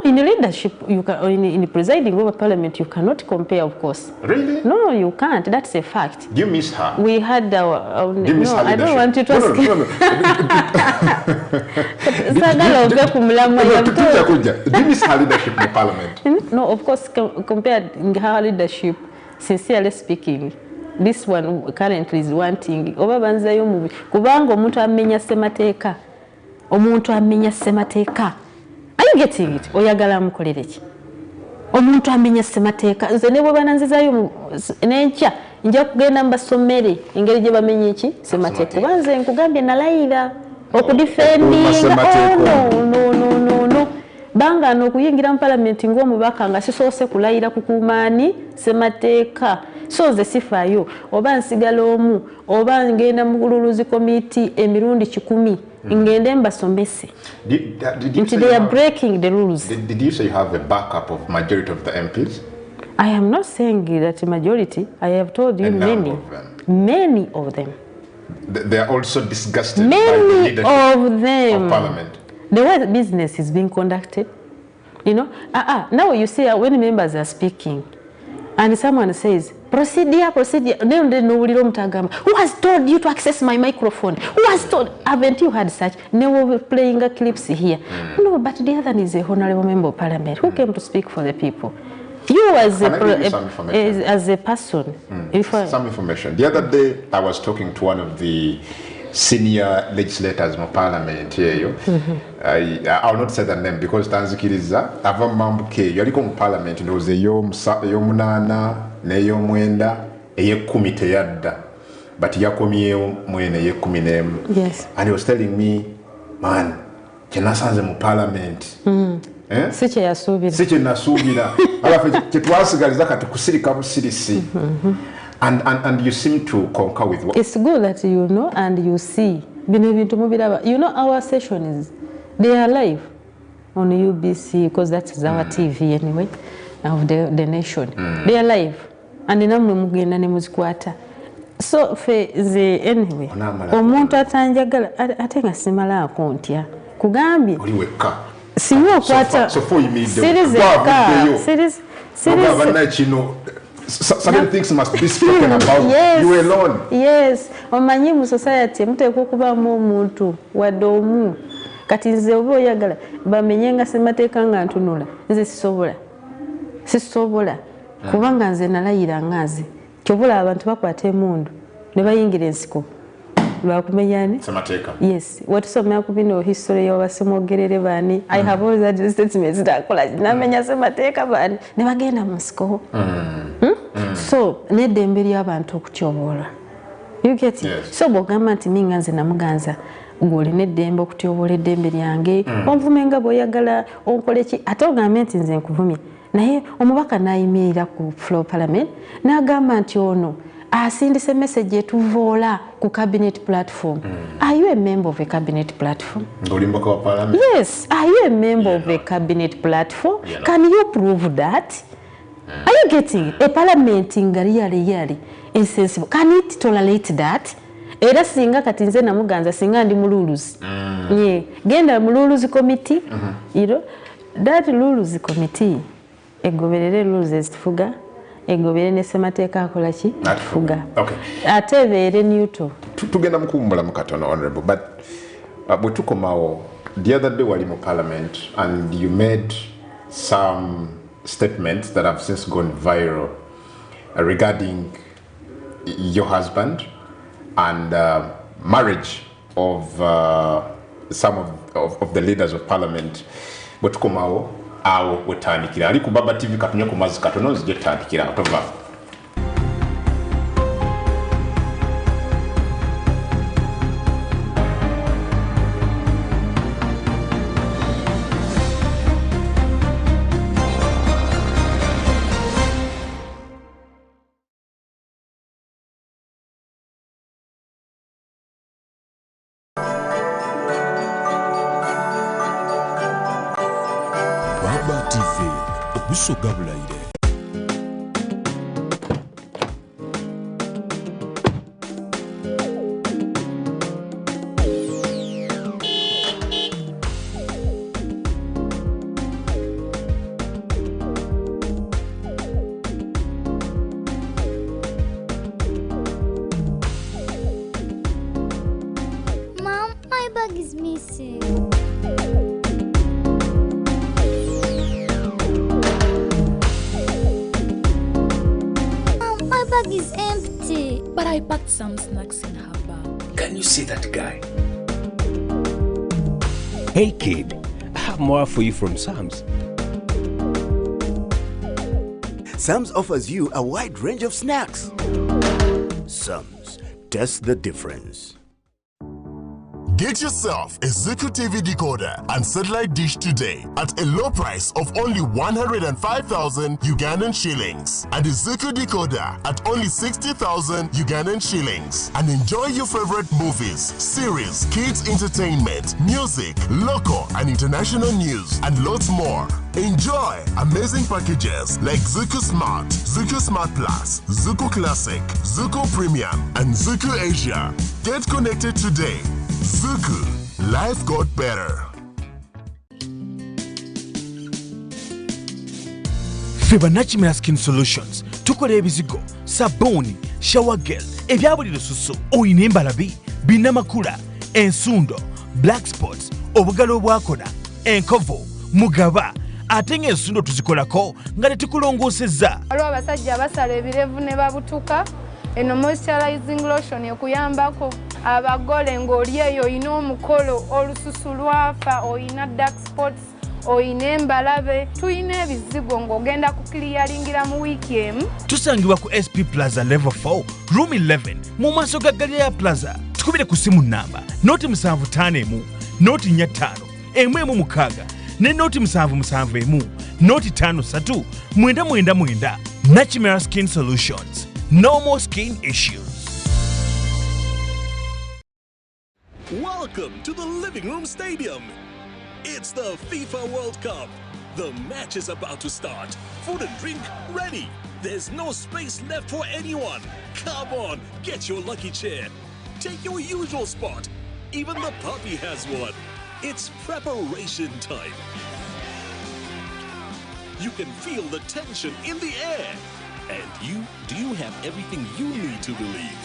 In leadership, you can, in presiding over Parliament, you cannot compare, of course. Really? No, you can't. That's a fact. Do you miss her? We had our Do you miss her I don't want you to ask. Do you miss her leadership in Parliament? No, of course, compared her leadership, sincerely speaking, this one currently is wanting. Kubanga omuntu amenya semateeka. Omuntu amenya semateeka. Are you getting it? Oyagala mukolere ki? Omuntu amenya semateeka. Nze ne bwe bananzizayo n'enkya nja kugenda mbasomere engeri gye bamenye ki semateeka. Banze nkugambye nalayira okudifendinga. No. Banga n'okuyingira mu Parliament ng'omubaka nga sisoose kulayira kukuumaani semateeka. So nze sifaayo oba nsigala omu oba ngenda mu bululuzi komiti emirundi 10 ngende mbasomese. They are breaking the rules. Did you say you have a backup of majority of the MPs? I am not saying that majority. I have told you many of them. They are also disgusted by the leadership of them. Of Parliament. The way business is being conducted, you know. Now you see when members are speaking, and someone says, procedure. Who has told you to access my microphone? Who has told? Haven't you had such? No, we're playing clips here. No, but the other is a honorable member of Parliament who came to speak for the people. You as a person. Some information. The other day, I was talking to one of the senior legislators in Parliament here. I will not say the name because Tanzikiriza ava mambuke yaliko mu Parliament ndoze yomunana neyomwenda eye10 teyadda but yakomyeyo mwene eye11. Yes. And he was telling me, man, kyenasanze mu Parliament siche yasubira siche nasubira alafu kyetwasigaliza kati kusirika busirisi. And you seem to concur with what? It's good that you know and you see. You know our sessions, they are live on UBC because that's our TV anyway, of the nation. They are live. And namwe mugenda ne muzikwata. So anyway, omuntu atanjagala ate nga simala akontya. Kugambye. Oli wekka. Siwo kwata. So for you mean certain things must be spoken about. Yes. You alone. Yes. Omanyi mu society muteekwa okubamu omuntu wadde omu. Kati nze oba oyagala bamenyenga semateeka nga ntunula. Nze sisobola. Kubanga nze nalayira ngazi. Kyobula abantu bakwata emundu ne bayingira ensiko. Bakumenyani? Semateeka. Yes. Watusomera ku bino history y'abasemogerere bani. I have always had statements that kola namenya semateeka bani ne bagenda mu nsiko. So nedembe ly'abantu okutyobola. You get it? Yes. So bw'ogamba nti minga nze Namuganza ng'olina eddembe okutyobola eddembe lyange onvume nga bw'oyagala onkole ki ate ogambe nti nze nkuvumye naye omubaka n'ayimirira ku floor Parliament n'agamba nti ono asindise message etuvoola ku cabinet platform. Are you a member of a cabinet platform? Ng'olimboka wa Parliament? Yes. Are you a member of a cabinet platform? Can you prove that? Are you getting it? A Parliament yali insensible. Can it tolerate that? Era singa kati nze Namuganza singa ndi mululuzi. Genda mululuzi committee. You know, that luluzi committee egoberere rules ezitufuga egoberere ne semateeka akola ki atufuga. Okay. Ate beere neutral. Tugenda mukumbula mukatono honorable but bwe tukomawo the other day wali mu Parliament and you made some statements that have since gone viral regarding your husband and marriage of some of the leaders of Parliament. But tukomawo awo wetandikira ali ku Baba TV katunye ku mazi katono nzije tandikira tova. Baba TV okusoga bulayire. Mom, my bag is missing. Mom, my bag is empty. But I packed some snacks in her bag. Can you see that guy? Hey kid, I have more for you from Sam's. Sam's offers you a wide range of snacks. Sam's, test the difference. Get yourself a Zuku TV decoder and satellite dish today at a low price of only 105,000 Ugandan shillings, and a Zuku decoder at only 60,000 Ugandan shillings, and enjoy your favorite movies, series, kids entertainment, music, local and international news, and lots more. Enjoy amazing packages like Zuku Smart Plus, Zuku Classic, Zuku Premium, and Zuku Asia. Get connected today. Zuku, life got better. Feba Nachimera Skin Solutions tukola ebizigo, sabuni, shower gel, ebyabuliro susu, oyina embalabi, binnamakula, ensundo, black spots, obugalo obwakola, enkovu, mugaba, ate ng'ensundo tuzikolako nga tetukulongoosezza. Waliwo abasajja abasala ebirevu ne babutuka, eno moisturizing lotion ekuyambako. Abagole ng'oli eyo oyina omukolo, olususu lwafa, oyina dark spots, oyina embalabe, tuyina ebizigo ng'ogenda kukiliyalingira mu wiiki emu. Tusangibwa ku SP Plaza Level 4, Room 11, mu maaso ga Galilaya Plaza. Tukubire ku simu namba noti 751, noti 45, 116, ne noti 771, noti 53, 999. Nachimera Skin Solutions. No more skin issues. Welcome to the Living Room Stadium. It's the FIFA World Cup. The match is about to start. Food and drink ready. There's no space left for anyone. Come on, get your lucky chair. Take your usual spot. Even the puppy has one. It's preparation time. You can feel the tension in the air. And do you have everything you need to believe?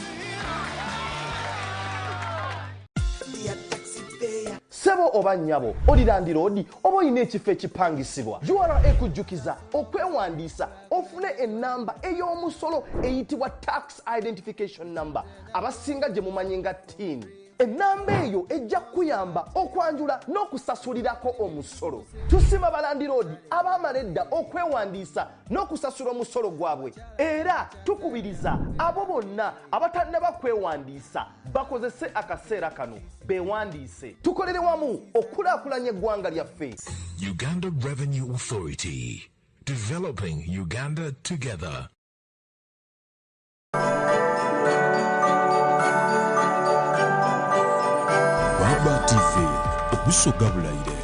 Sebo oba nnyabo olilandira odi oba oyina ekifo ekipangisibwa URA ekujjukiza okwewandiisa ofune ennamba ey'omusolo eyitibwa tax identification number abasinga gye mumanyi nga TIN. Ennamba eyo ejja kuyamba okwanjula n'okusasulirako omusolo. Tusima balandira odi abaamala edda okwewandiisa n'okusasula omusolo gwabwe, era tukubiriza abo bonna abatannaba kwewandiisa bakozese akaseera kano beewandiise. Tukolere wamu okulaakulanya eggwanga lyaffe. Uganda Revenue Authority, developing Uganda together. Baba TV okusoga bulayire.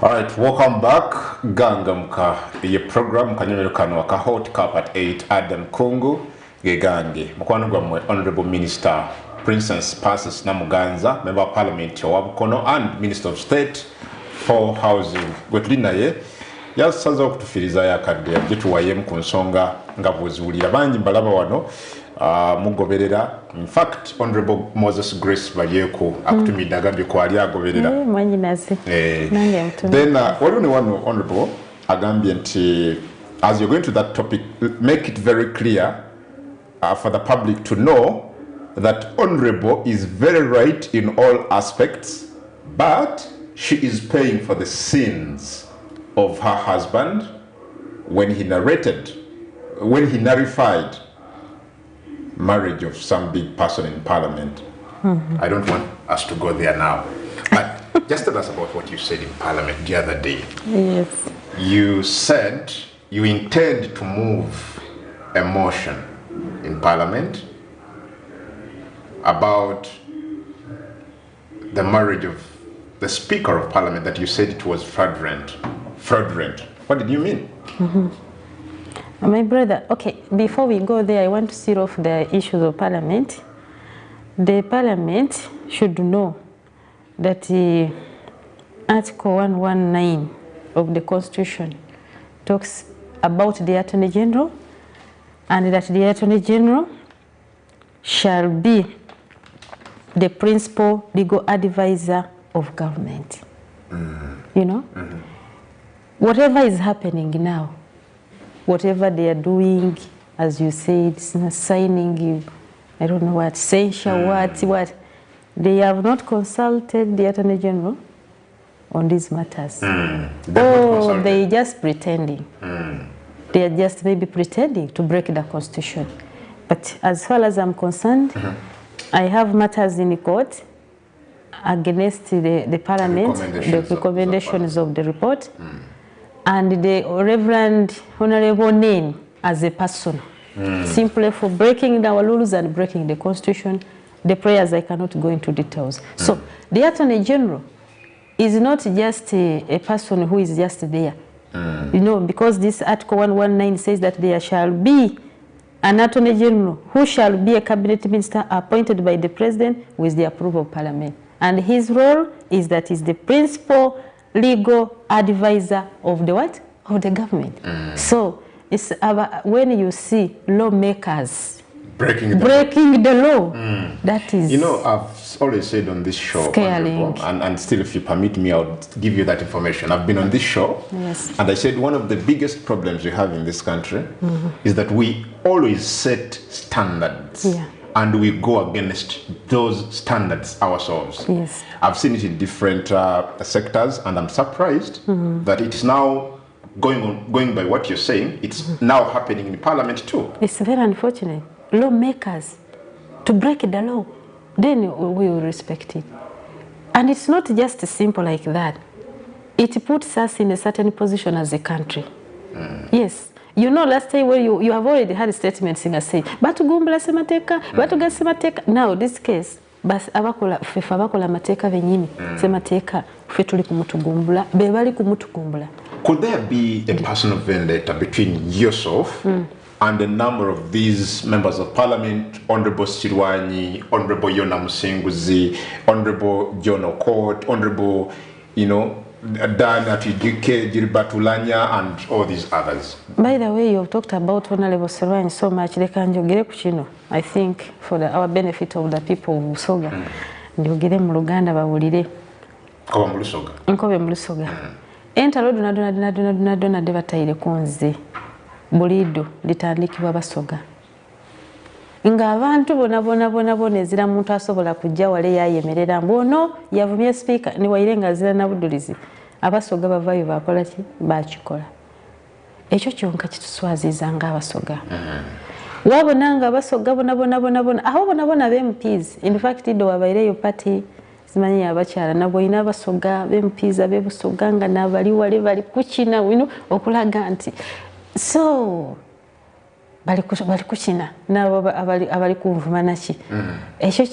Alright, welcome back. Gangamka, your program Kanyonero Kanwa Hot Cup at 8 Adam Kungu. gegange mukwano gwamwe Honorable Minister Princess Passes Namuganza, Member of Parliament Wabukono and Minister of State for Housing. Gwetuli naye yasaza okutufiriza yakadde agituwayemu ku nsonga nga bwezulira bangi mbalaba wano mugoberera. In fact, Honorable Moses Grace Balyeko akutumidde agambye ko ali agoberera. Then waliwo ne wano Honorable agambye nti as you're going to that topic, make it very clear for the public to know that Honorable is very right in all aspects, but she is paying for the sins of her husband when he nullified marriage of some big person in Parliament. I don't want us to go there now. But just tell us about what you said in Parliament the other day. Yes. You said you intend to move a motion in Parliament about the marriage of the Speaker of Parliament, that you said it was fraudulent. What did you mean? My brother, okay, before we go there, I want to seal off the issues of Parliament. The Parliament should know that Article 119 of the Constitution talks about the Attorney General, and that the Attorney General shall be the principal legal advisor of government. You know? Whatever is happening now, whatever they are doing, as you said, signing, I don't know what, censure, what, they have not consulted the Attorney General on these matters. They just pretending. They are just maybe pretending to break the Constitution. But as far as I'm concerned, I have matters in the court against the Parliament, the recommendations of the report, and the Reverend Honorable name as a person, simply for breaking our rules and breaking the Constitution. The prayers, I cannot go into details. So the Attorney General is not just a person who is just there. You know, because this Article 119 says that there shall be an Attorney General who shall be a cabinet minister appointed by the President with the approval of Parliament. And his role is that he's the principal legal advisor of the what? Of the government. So it's when you see lawmakers breaking the law, that is, you know, I've always said on this show, and still, if you permit me, I'll give you that information. I've been on this show, and I said one of the biggest problems we have in this country is that we always set standards, and we go against those standards ourselves. I've seen it in different sectors, and I'm surprised that it's now going by what you're saying. It's now happening in Parliament too. It's very unfortunate. Lawmakers to break the law, then we will respect it. And it's not just simple like that. It puts us in a certain position as a country. Yes. You know, last time where you have already had statements saying, "Batugumbula semateka, batuga semateka." Now this case, bas abakola fefa abakola mateka benyini semateka fe tuli kumutugumbula, be bali kumutugumbula. Could there be a personal vendetta between yourself and a number of these members of Parliament, Honorable Sirwanyi, Honorable Yona Musenguzi, Honorable John Okot, Honorable, you know, Dana Tijike, Jiribatulanya, and all these others? By the way, you've talked about Honorable Sirwanyi so much. I think for our benefit of the people of Busoga, njogere mu Luganda bawulire. Koba mu Lusoga. Nkobe mu Lusoga. Entalo dona debatayire kunze. Bulido litandikibwa Basoga. Nga abantu bona ezira muntu asobola kujja wale yayemerera mbono yavumye speaker ni wayirenga zira na budulizi. Abasoga bavayo bakola ki bakikola. Ekyo kyonka kituswaziza nga Abasoga. Wabonanga Abasoga bona aho bona MPs. In fact do wabaireyo party simanyi abakyala nabo ina Abasoga MPs abebusoga nga nabali wale bali kuchina wino okulaga nti so bali kuchina nabo abali kuvuma naki ekyo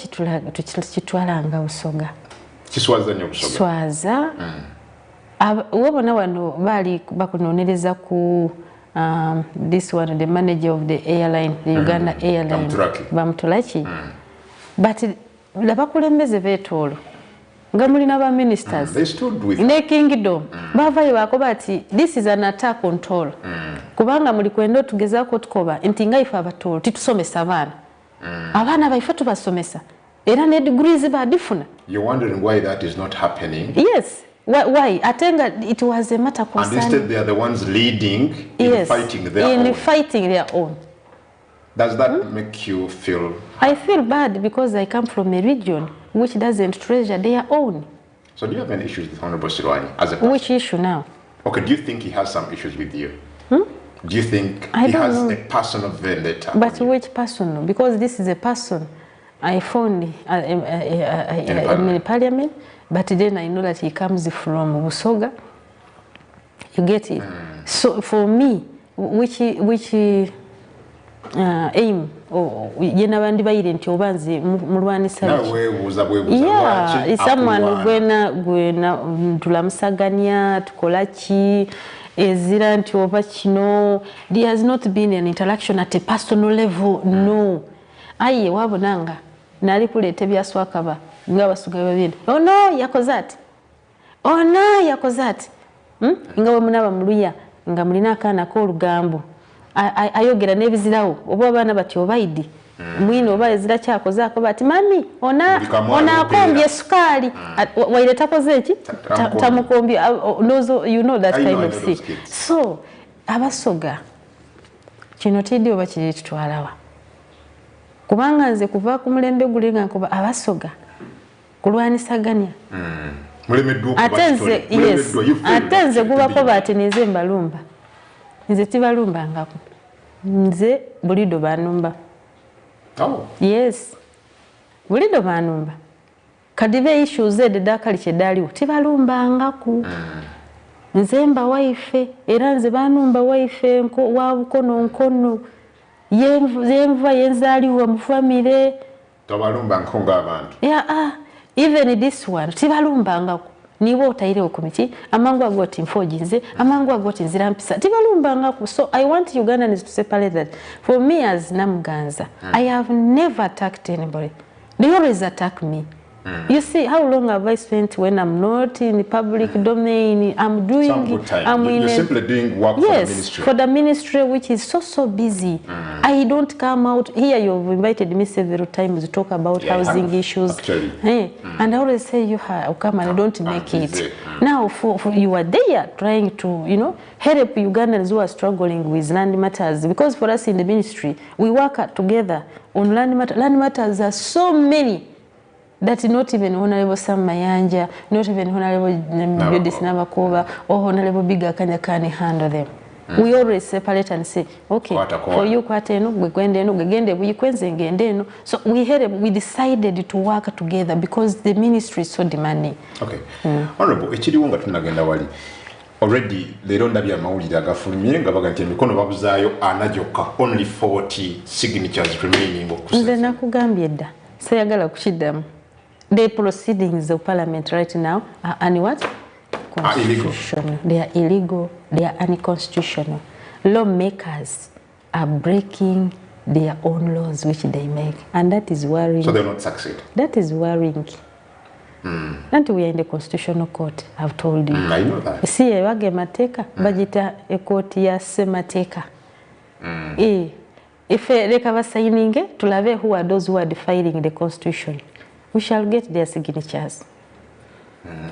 kitwalanga Busoga kiswaza nyo Busoga swaza wabona wano bali bakunonereza ku this one, the manager of the airline, the Uganda airline, Bamutulaki. But labakulembeze betolo nga mulina ba ministers ne kingdom bavayo bakoba ati this is an attack on toll kubanga muli kwendo tugezako tukoba nti nga ifa abatolo titusomesa abana baifa tubasomesa era ne degrees ba difuna. You're wondering why that is not happening? Yes. Why? Atenga, it was a matter concerning. And instead they are the ones leading in fighting their own. Does that make you feel? I feel bad because I come from a region which doesn't treasure their own. So do you have any issues with Honorable Silwani as a person? Which issue now? Okay, do you think he has some issues with you? Do you think he has a personal vendetta? But which person? Because this is a person I found in parliament, but then I know that he comes from Busoga. You get it? So for me, which aim yena bandi bayire nti obanze mulwanisa someone gwena tulamusaganya tukolaki ezira nti oba kino. There has not been an interaction at a personal level. No. Aye wabonanga nali kulete byaswakaba nga basuga babindi. Oh no yakozati. Oh no yakozati. Nga bwe munaba muluya nga mulina akaana k'olugambo ayogera n'ebizirawo oba abaana bati obaidi mwino oba ezira kyakozaako bati mami onaakombye sukaali waire takoze eki tamukombye. You know that kind of thing. So abasoga kino tiddi oba kiri kitwalawa kubanga nze kuva ku mulembe guli nga nkuba abasoga kulwanisaganya ate nze gubako bati nze mbalumba. Nze tibalumbangako. Nze bulido banumba. Yes. Bulido banumba. Kadive issues zede dakali kyedaliwo tibalumbangako. Nze mba waife era nze banumba waife wa bukono nkono yenva yenzaliwa mu family. Tabalumbangako ng'abantu. Even this one tibalumbangako. Niwo otayire okomiti amangu agoti mfojinze amangu agoti nzirampisa tibalumbangako. So I want Ugandans to separate that. For me as Namuganza, I have never attacked anybody. They always attack me. You see how long have I spent when I'm not in the public domain? I'm doing You're simply doing work for the ministry. For the ministry, which is so busy. I don't come out here. You've invited me several times to talk about housing issues. And I always say you come and I don't make it. Now for you are there trying to help Ugandans who are struggling with land matters, because for us in the ministry we work together on land matters. Land matters are so many that not even Honorable Sam Mayanja, not even Honorable Judith Nabakova or Honorable Biga Kanyakani handle them. We always separate and say, okay, for you kwateno gwegende buyikwenze ngendeno. So we decided to work together because the ministry is so demanding. Okay. Honorable, ekiriwo nga tunagenda wali. Already leero ndabya amawulire agafulumye nga baga nti emikono babuzaayo anajokka, only 40 signatures remaining okusesa. Nze nakugambye dda sayagala kukiddamu. The proceedings of parliament right now are what? Constitutional. They are illegal. They are unconstitutional. Lawmakers are breaking their own laws which they make, and that is worrying. So they will not succeed. That is worrying. And we are in the constitutional court. I've told you. I know that. See, wage mateka bajita ekoti ya semateka. If rekava signing tulave who are those who are defiling the constitution. We shall get their signatures.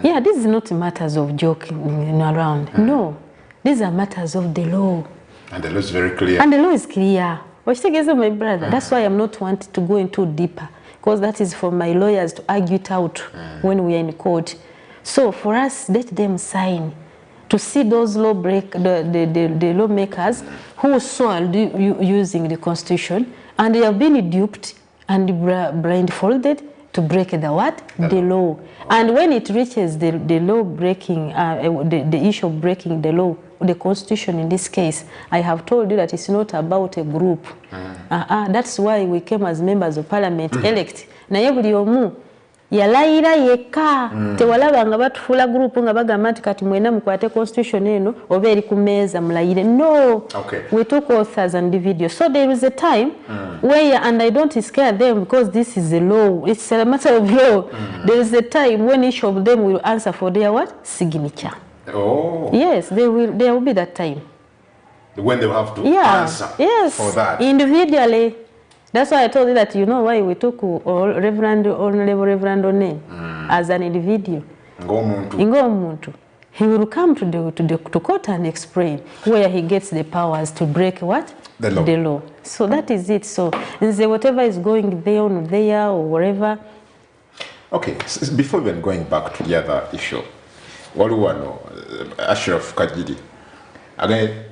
Yeah, this is not matters of joking around. No, these are matters of the law. And the law is very clear. And the law is clear. My brother. That's why I'm not wanting to go into deeper, because that is for my lawyers to argue it out when we are in court. So for us, let them sign to see those the lawmakers who are using the constitution and they have been duped and blindfolded to break the what? The law. And when it reaches the law breaking, the issue of breaking the law, the constitution in this case, I have told you that it's not about a group. That's why we came as members of parliament elect. Na yebuli omu yalayira yekka tewalaba nga batufuula group nga bagamba nti kati mwena mukwate constitution eno oba eri ku meeza mulayire. No, we took oath as individuals. So there is a time where, and I don't scare them because this is a law, it's a matter of law. There is a time when each of them will answer for their what? Signature. Oh. Yes, there will be that time. When they will have to answer for that. Individually. That's why I told you that you know why we took Honorable Reverend Onen as an individual. Ngomuntu. He will come to court and explain where he gets the powers to break what? The law. So that is it. So whatever is going there or wherever. Okay, so before even going back to the other issue, Waluwano, Ashraf Kajidi, again,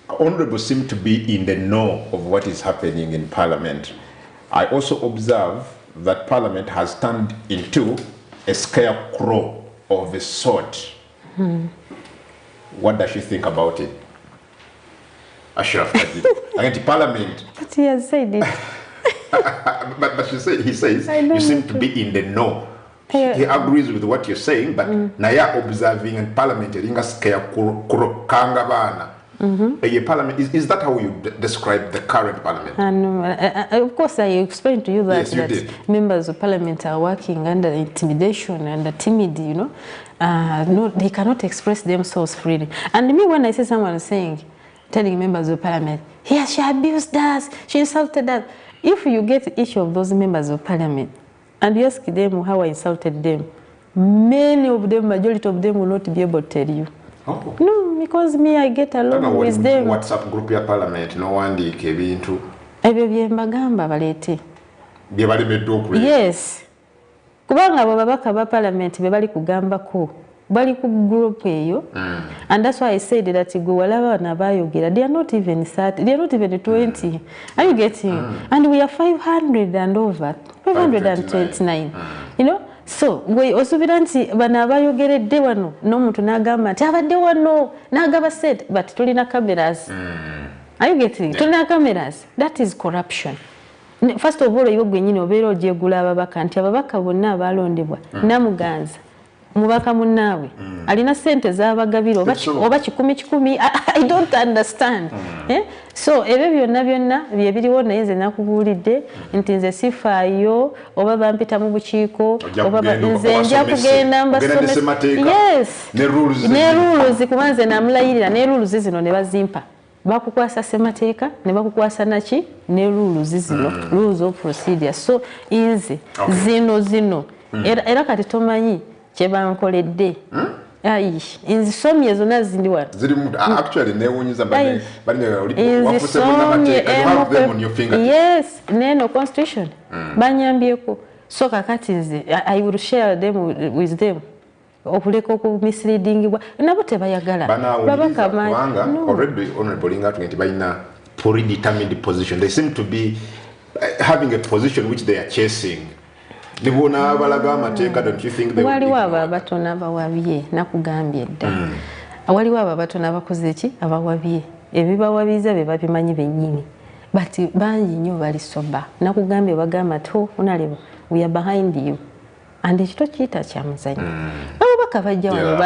Honorable seem to be in the know of what is happening in Parliament. I also observe that Parliament has turned into a scarecrow of a sort. What does she think about it? Ashraf Kajidi. Again, Parliament. But he has said it. but he says you seem to be in the know. He agrees with what you're saying, but naya observing and Parliament ringa scarecrow kangabana. Parliament, is that how you describe the current Parliament? Of course, I explained to you that, members of Parliament are working under intimidation and timid, you know. No, they cannot express themselves freely. And me, when I see someone telling members of Parliament, yes, she abused us, she insulted us. If you get each of those members of Parliament and you ask them how I insulted them, many of them, majority of them will not be able to tell you. Oh. No, because me, I get along with them. WhatsApp group ya Parliament, no one ebintu. Ebyo byembagamba balete. Bye bali bedokwe. Yes. Kubanga abo babaka ba Parliament be bali kugambako. Bali ku group eyo. And that's why I said that go walaba na bayogera. They are not even 30. They are not even 20. Are you getting? And we are 500 and over. 529. You know? So, we also nti bana abayogeredde wano n'omuntu n'agamba nti abadde wano n'agaba said but tulina cameras. Are you getting? Tulina cameras. That is corruption. First of all, iwe gwenyini obeera ogyegula ababaka nti ababaka bonna abalondebwa Namuganza mubaka munnaabwe alina sente z'abagabira oba kikumi. I don't understand. So ebyo byonna bye biriwo naye nze nakubuulidde nti nze sifaayo oba bampita mu bukiiko oba nze nja kugenda mbasomesa ne rules kuba nze namulayirira ne rules zino ne bazimpa bakukwasa semateeka ne bakukwasa naki ne rules zino rules of procedure. So nze zino era kati tomanyi kyebankoledde inzisomye zonna zindi wano actually newunyiza bane yes neno constitution banyambyeko so kakati nze I will share them with them okuleka okumisleadingibwa nabo tebayagala babaka already honorable Lingatu nti balina predetermined position. They seem to be having a position which they are chasing. Nibona balaga amateeka, don't you think they waliwo abo abatono abawabye nakugambye dda waliwo abo abatono abakoze eki abawabye ebibawabiza be babimanyi bennyini but bangi nnyo bali soba nakugambye bagamba to unalebo we are behind you and ekito kiyita kyamuzanyo ababaka bajja wano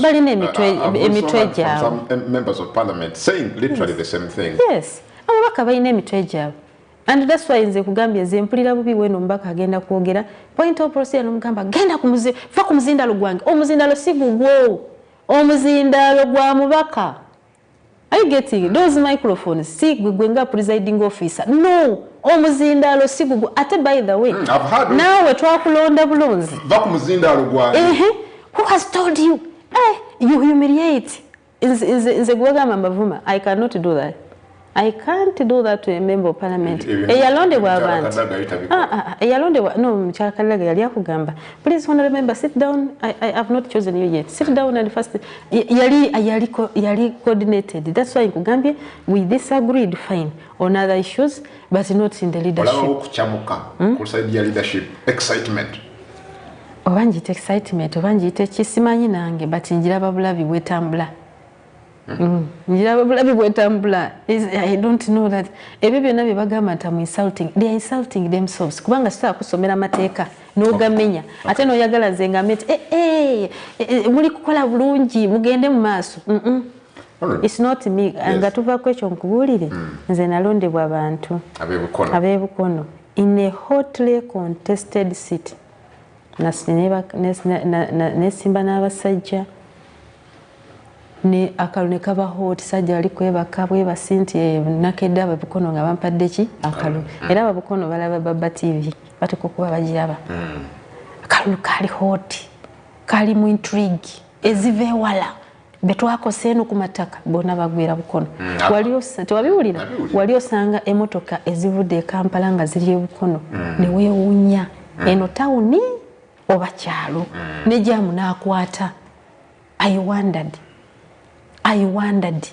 balina emitwe gyabwe. Some members of Parliament saying literally the same thing. Yes, ababaka balina emitwe gyabwe. And that's why nze kugambye nze mpulira bubi weno mbaka agenda kwogera point of procedure nomugamba genda fa ku muzindalo gwange omuzindalo si gugwo omuzindalo gwa mubaka. Are you getting those microphones? Si gwenga presiding officer. No, omuzindalo si gugwo. Ate by the way, nawe twakulonda bulonzi va ku muzindalo gwange. Who has told you? You humiliate. Nze gwagamba mbavuma. I cannot do that. I can't do that to a member of Parliament. Eyalondebwa abantu. Eyalondebwa no mchakalaga yali akugamba. Please honorable member sit down. I have not chosen you yet. Sit down and first yali coordinated. That's why nkugambye we disagreed fine on other issues but not in the leadership. Olawo kuchamuka kusaidia leadership excitement. Obanjite excitement obanjite kisimanyi nange but njira babulabi wetambula. njira bulabi bwetambula. I don't know that. Ebyo byonna bye bagamba nti I'm insulting. They are insulting themselves. Kubanga sita kusomera mateeka n'ogamenya. Ate n'oyagala nze nga meti muli kukola bulungi mugende mu maaso. It's not me. Nga tuvaako ekyo nkubuulire nze nalondebwa abantu ab'ebukono in a hotly contested city. Nesimba n'abasajja ne akalu ne kaba hot sajja ali kwebaka bwebasi nti nakedde ababukono nga bampadde ki akalu era ababukono balaba Baba TV bateko kuba bagiraba akalu kali hot kali mu intrigue ezive wala betwakose eno ku mataka bonna bagwira bukono tewabiwulira wali osanga emotoka ezivudde e Kampala nga ziri ebukono ne weewuunya eno tawuni oba kyalo ne jamu n'akwata. I wondered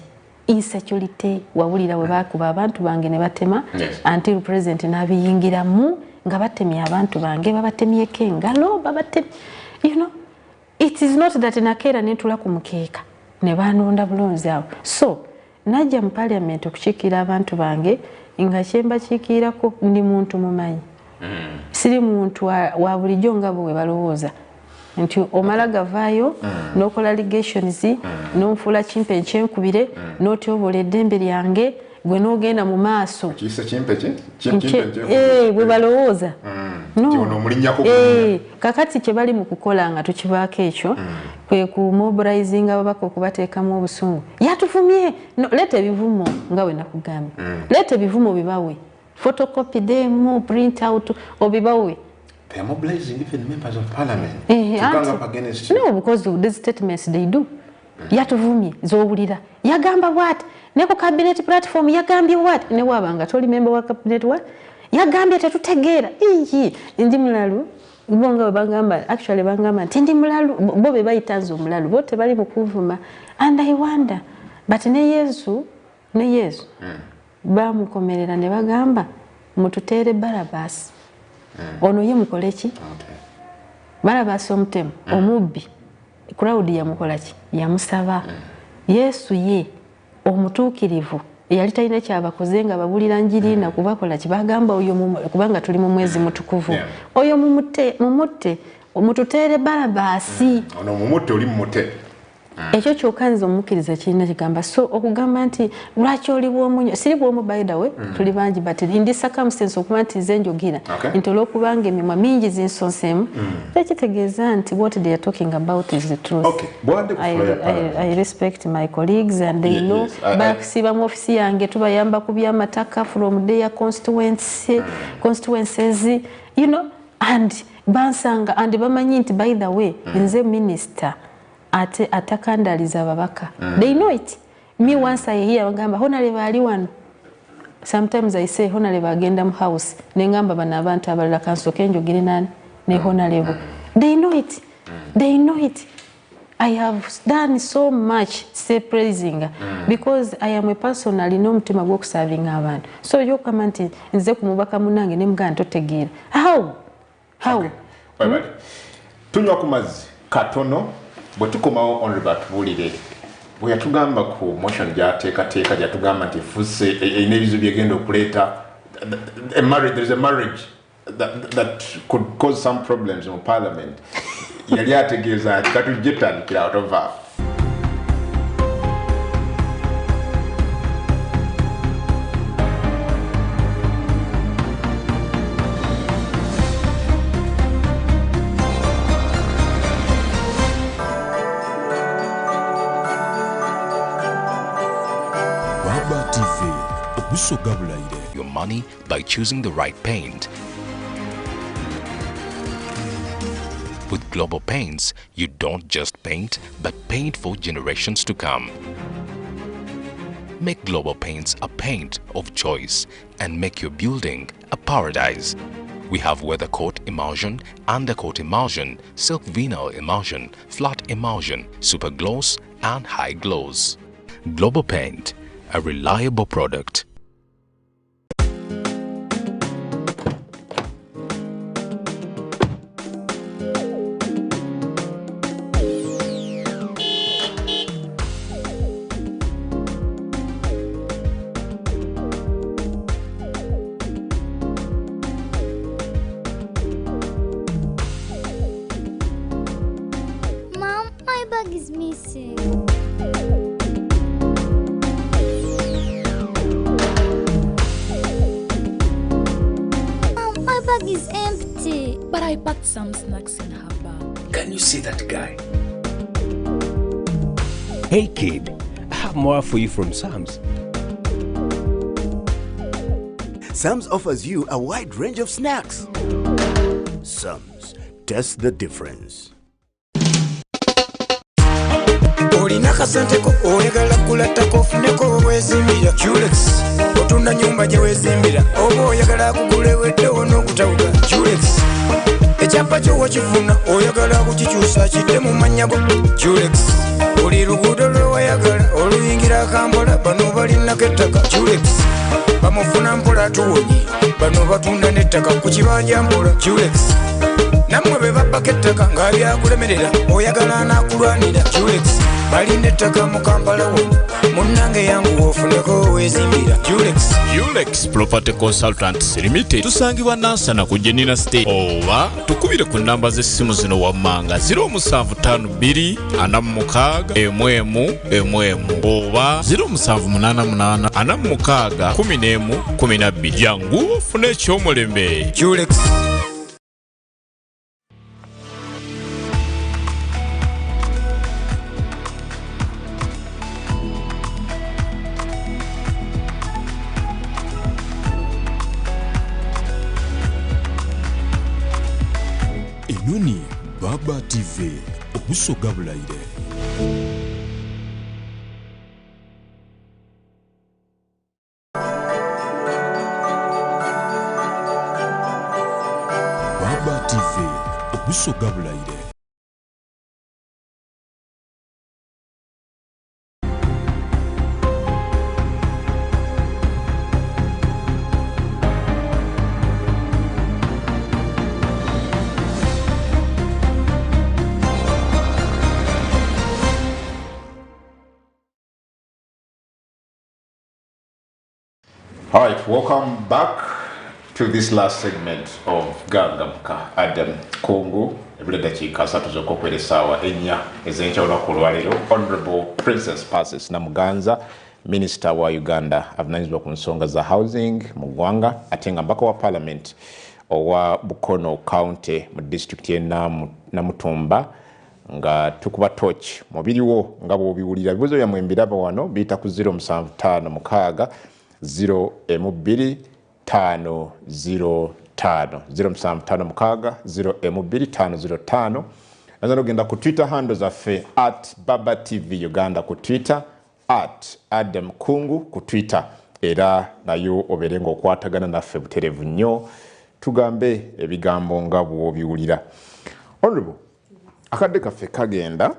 insecurity wawulira bwe bakuba abantu bange ne batema until president n'abiyingiramu nga batemye abantu bange babatemyeko engalo babatemye. You know, it is not that nakeera netula ku mukeeka ne banonda bulonzi awo. So najja mu parliament okukiikira abantu bange nga kyemba kiikirako ndi muntu mumanyi. Siri muntu wa bulijjo nga bwe balowooza nti omala gavaayo n'okola allegations n'onfuula kimpe ekyenkubire n'otyobola eddembe lyange gwe n'ogenda mu maaso bwe balowooza kakati kye bali mu kukola nga tukibaako ekyo kwe ku mobilizing ababaka okubateekamu obusungu yatuvumye leeta ebivumo nga bwe nakugambye leeta ebivumo bibawe photocopy them, print out, or bibawe. They are mobilizing even members of parliament to gang up against you. No, because of these statements they do. Yatuvumye zowulira. Yagamba what? Neko cabinet platform yagambye what? Ne wabanga toli member wa cabinet what? Yagambye tetutegeera. Ndi mulalu. Bonga bagamba actually bangamba ndi mulalu bobe bayitanzo mulalu bote bali mu kuvuma. And I wonder but ne Yesu bamukomerera ne bagamba mututere Barabas ono ye mukoleki Barabas omutemu omubbi crowd ya mukolaki ya musaba Yesu ye omutuukirivu yali talina kyabakoze nga babulira njiri na kubakola kibagamba oyo kubanga tuli mu mwezi mutukuvu oyo mumutte omututere Barabas ono mumutte oli mumutte ekyo kyokanza omukiriza kirina kigamba so okugamba nti lwaki oli bwomunyo siri bwomu by the way tuli bangi but in this circumstance okuba nti nze njogira nti olwokubanga emimwa mingi zinsonsemu tekitegeeza nti what they are talking about is the truth. I respect my colleagues and they know bakusiba mu ofisi yange tubayamba ku byamataka from their constituencies you know and bansanga and bamanyi nti by the way nze minister atakandaliza ababaka. They know it. Me once I hear ngamba honorable ali wano. Sometimes I say honorable agenda mu house nengamba bana abantu abalala kansoke njogere nani ne honorable. They know it. They know it. I have done so much say praising because I am a person alina omutima gw'okuserving abantu. So yo kama nti nze kumubaka munange ne muganda totegeera. How? Tunywa ku mazzi katono bwe tukomawo honorable tubulire bwe yatugamba ku motion gyateekateeka gyatugamba nti fuse ebizu byegenda okuleeta there is a marriage that could cause some problems in parliament yali ategeeza ati katujjetandikira out of your money by choosing the right paint. With Global Paints, you don't just paint, but paint for generations to come. Make Global Paints a paint of choice and make your building a paradise. We have weather coat emulsion, undercoat emulsion, silk vinyl emulsion, flat emulsion, super gloss and high gloss. Global Paint, a reliable product. bag is empty. But I packed some snacks in her bag. Can you see that guy? Hey kid, I have more for you from Sam's. Sam's offers you a wide range of snacks. Sam's, test the difference. Olina kasenteko oyagala kulattako ofuneko wezimbira Julex otunda nyumba gye wezimbira oba oyagala kugula weddewo n'okutawuka Julex ekyapa kyo wakifuna oyagala kukikyusa kidde mu mannya go Julex buli luguudo lwe wayagala oluyingira Kampala bano balinako ettaka Julex bamufuna mpola tuwonye bano batunda n'ettaka ku kibanja mpola Julex namwe be babbako ettaka nga byakulemerera oyagala anakulwanira Julex balina ettaka mu Kampala wano munnange yangu ofuneko wezimbira Julex. Julex Property Consultants Limited tusangibwa Nansana ku Jenina State oba tukubire ku namba z'essimu zino wammanga 0752 46 oba 0788 46 11 jangu ofune ekyomulembe Julex. Enoni Baba TV obusoga bulayire. Baba TV obusoga bulayire. All right, welcome back to this last segment of Gangamuka. Adam Kongo, every dakika satu zokokwele sawa enya ezencha olakulwaliro. Honorable Princess Passes Namuganza, Minister wa Uganda, avunaanyizibwa ku nsonga za housing mugwanga atenga mbaka wa parliament owa Bukono County mu district ye Namutumba nga tukuba torch mubiriwo nga bwobiwulira bibuzo bya mwembiraba wano bita ku 075 mukaaga 0M2 505 075 mukaaga 0M2 505 nazano genda ku Twitter handle zaffe @Baba TV Uganda ku Twitter @Adam Kungu ku Twitter era nayo oberenga okwatagana naffe buterevu nnyo tugambe ebigambo nga bwobiwulira. Honorable akadde kaffe kagenda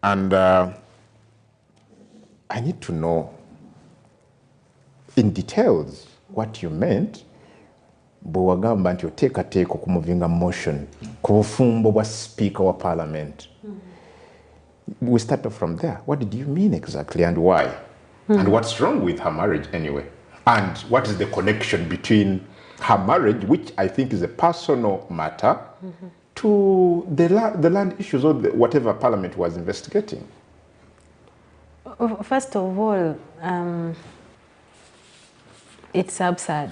and I need to know in details what you meant bwewagamba nti oteekateeka okumuvinga motion ku bufumbo bwa speaker wa parliament. We start from there. What did you mean exactly and why? And what's wrong with her marriage anyway? And what is the connection between her marriage, which I think is a personal matter, to the land issues or whatever parliament was investigating? First of all, it's absurd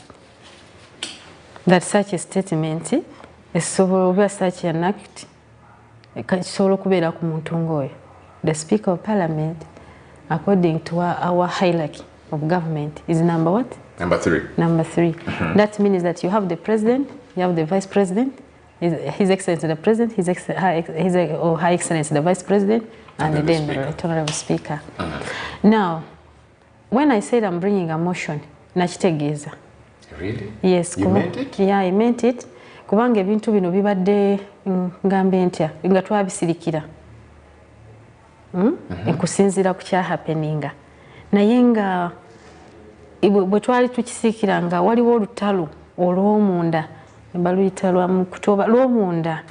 that such a statement is such an act solo kubeera ku muntu ngoyo. The Speaker of Parliament, according to our hierarchy of government, is number what? Number 3. Number 3. That means that you have the president, you have the vice president, His Excellency the President, High Excellency the Vice President, and then the Right Honorable Speaker. Now, when I said I'm bringing a motion, nakitegeeza. Really? Yes. You meant it? Yeah, I meant it. Kubanga ebintu bino bibadde ngambe ntya nga twabisirikira. Nkusinziira ku kya happeninga. Naye nga bwe twali tukisiikira nga waliwo olutalo olw'omunda baluyita lwamukutoba lw'omunda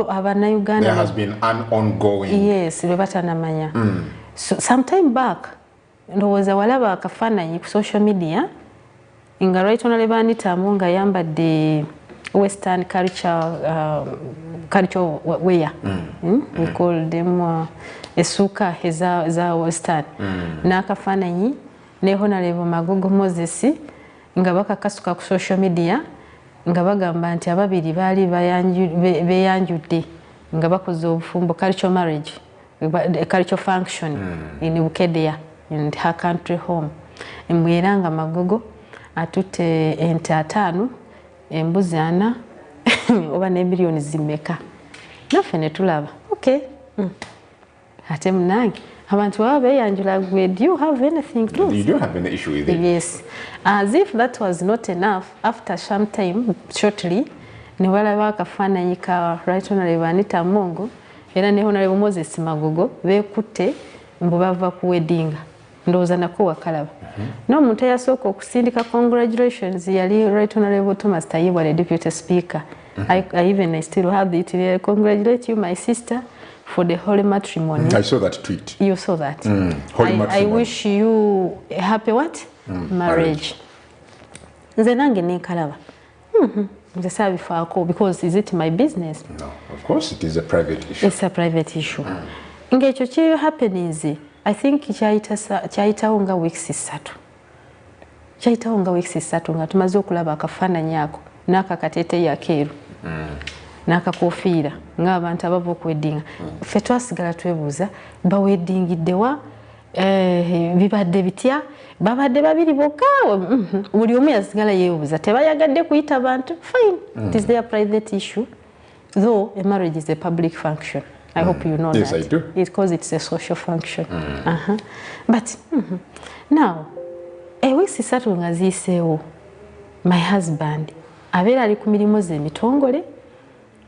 Abannayuganda. There has been an ongoing. Yes, lwe batanamanya. So sometime back ndowooza walaba akafaananyi ku social media nga Right Honorable Anita Amunga yambadde Western culture wear. We call them esuka za Western. N'akafaananyi ne Honorable Magogo Moses nga bakakasuka ku social media nga bagamba nti ababiri baali beyanjudde nga bakoze obufumbo cultural marriage, cultural function in Bukedea in her country home. Mwera nga Magogo atutte ente 5, embuzi 4 oba ne millioni zimeka. Naffe ne tulaba okay. Ate munange abantu baba beyanjula gwe, do you have anything to do? You don't have any issue with it? Yes. As if that was not enough, after some time, shortly, ne balaba akafaananyi ka Right Honorable Anita Mongo era ne Honorable Moses Magogo beekutte mbu bava ku weddinga. Ndowooza nako wakalaba. N'omuntu eyasooka okusindika congratulations yali Right Honorable Thomas Tayibwa, the Deputy Speaker. I still have it. I congratulate you, my sister, for the holy matrimony. I saw that tweet. You saw that. Holy matrimony. I wish you a happy what? Marriage. Nze nange nenkalaba. Nze sabifaako because is it my business? No, of course it is a private issue. It's a private issue. Ng'ekyo kiri happenings, I think kyayitawo nga weeks 3. Kyayitawo nga weeks 3 nga tumaze okulaba akafaananyi ako n'akakateeteeyi akeeru. N'akakofiira ng'abantu abava okuweddinga. Ffe twasigala twebuuza baweddingiddewa, bibadde bitya, babadde babiri bokka, buli omu yasigala yeebuuza tebayagadde kuyita bantu. Fine, it is their private issue, though a marriage is a public function. I hope you know that. Yes, I do. Because it's a social function. But now, weeks 3 nga ziyiseewo, my husband abeera ali ku mirimu ze emitongole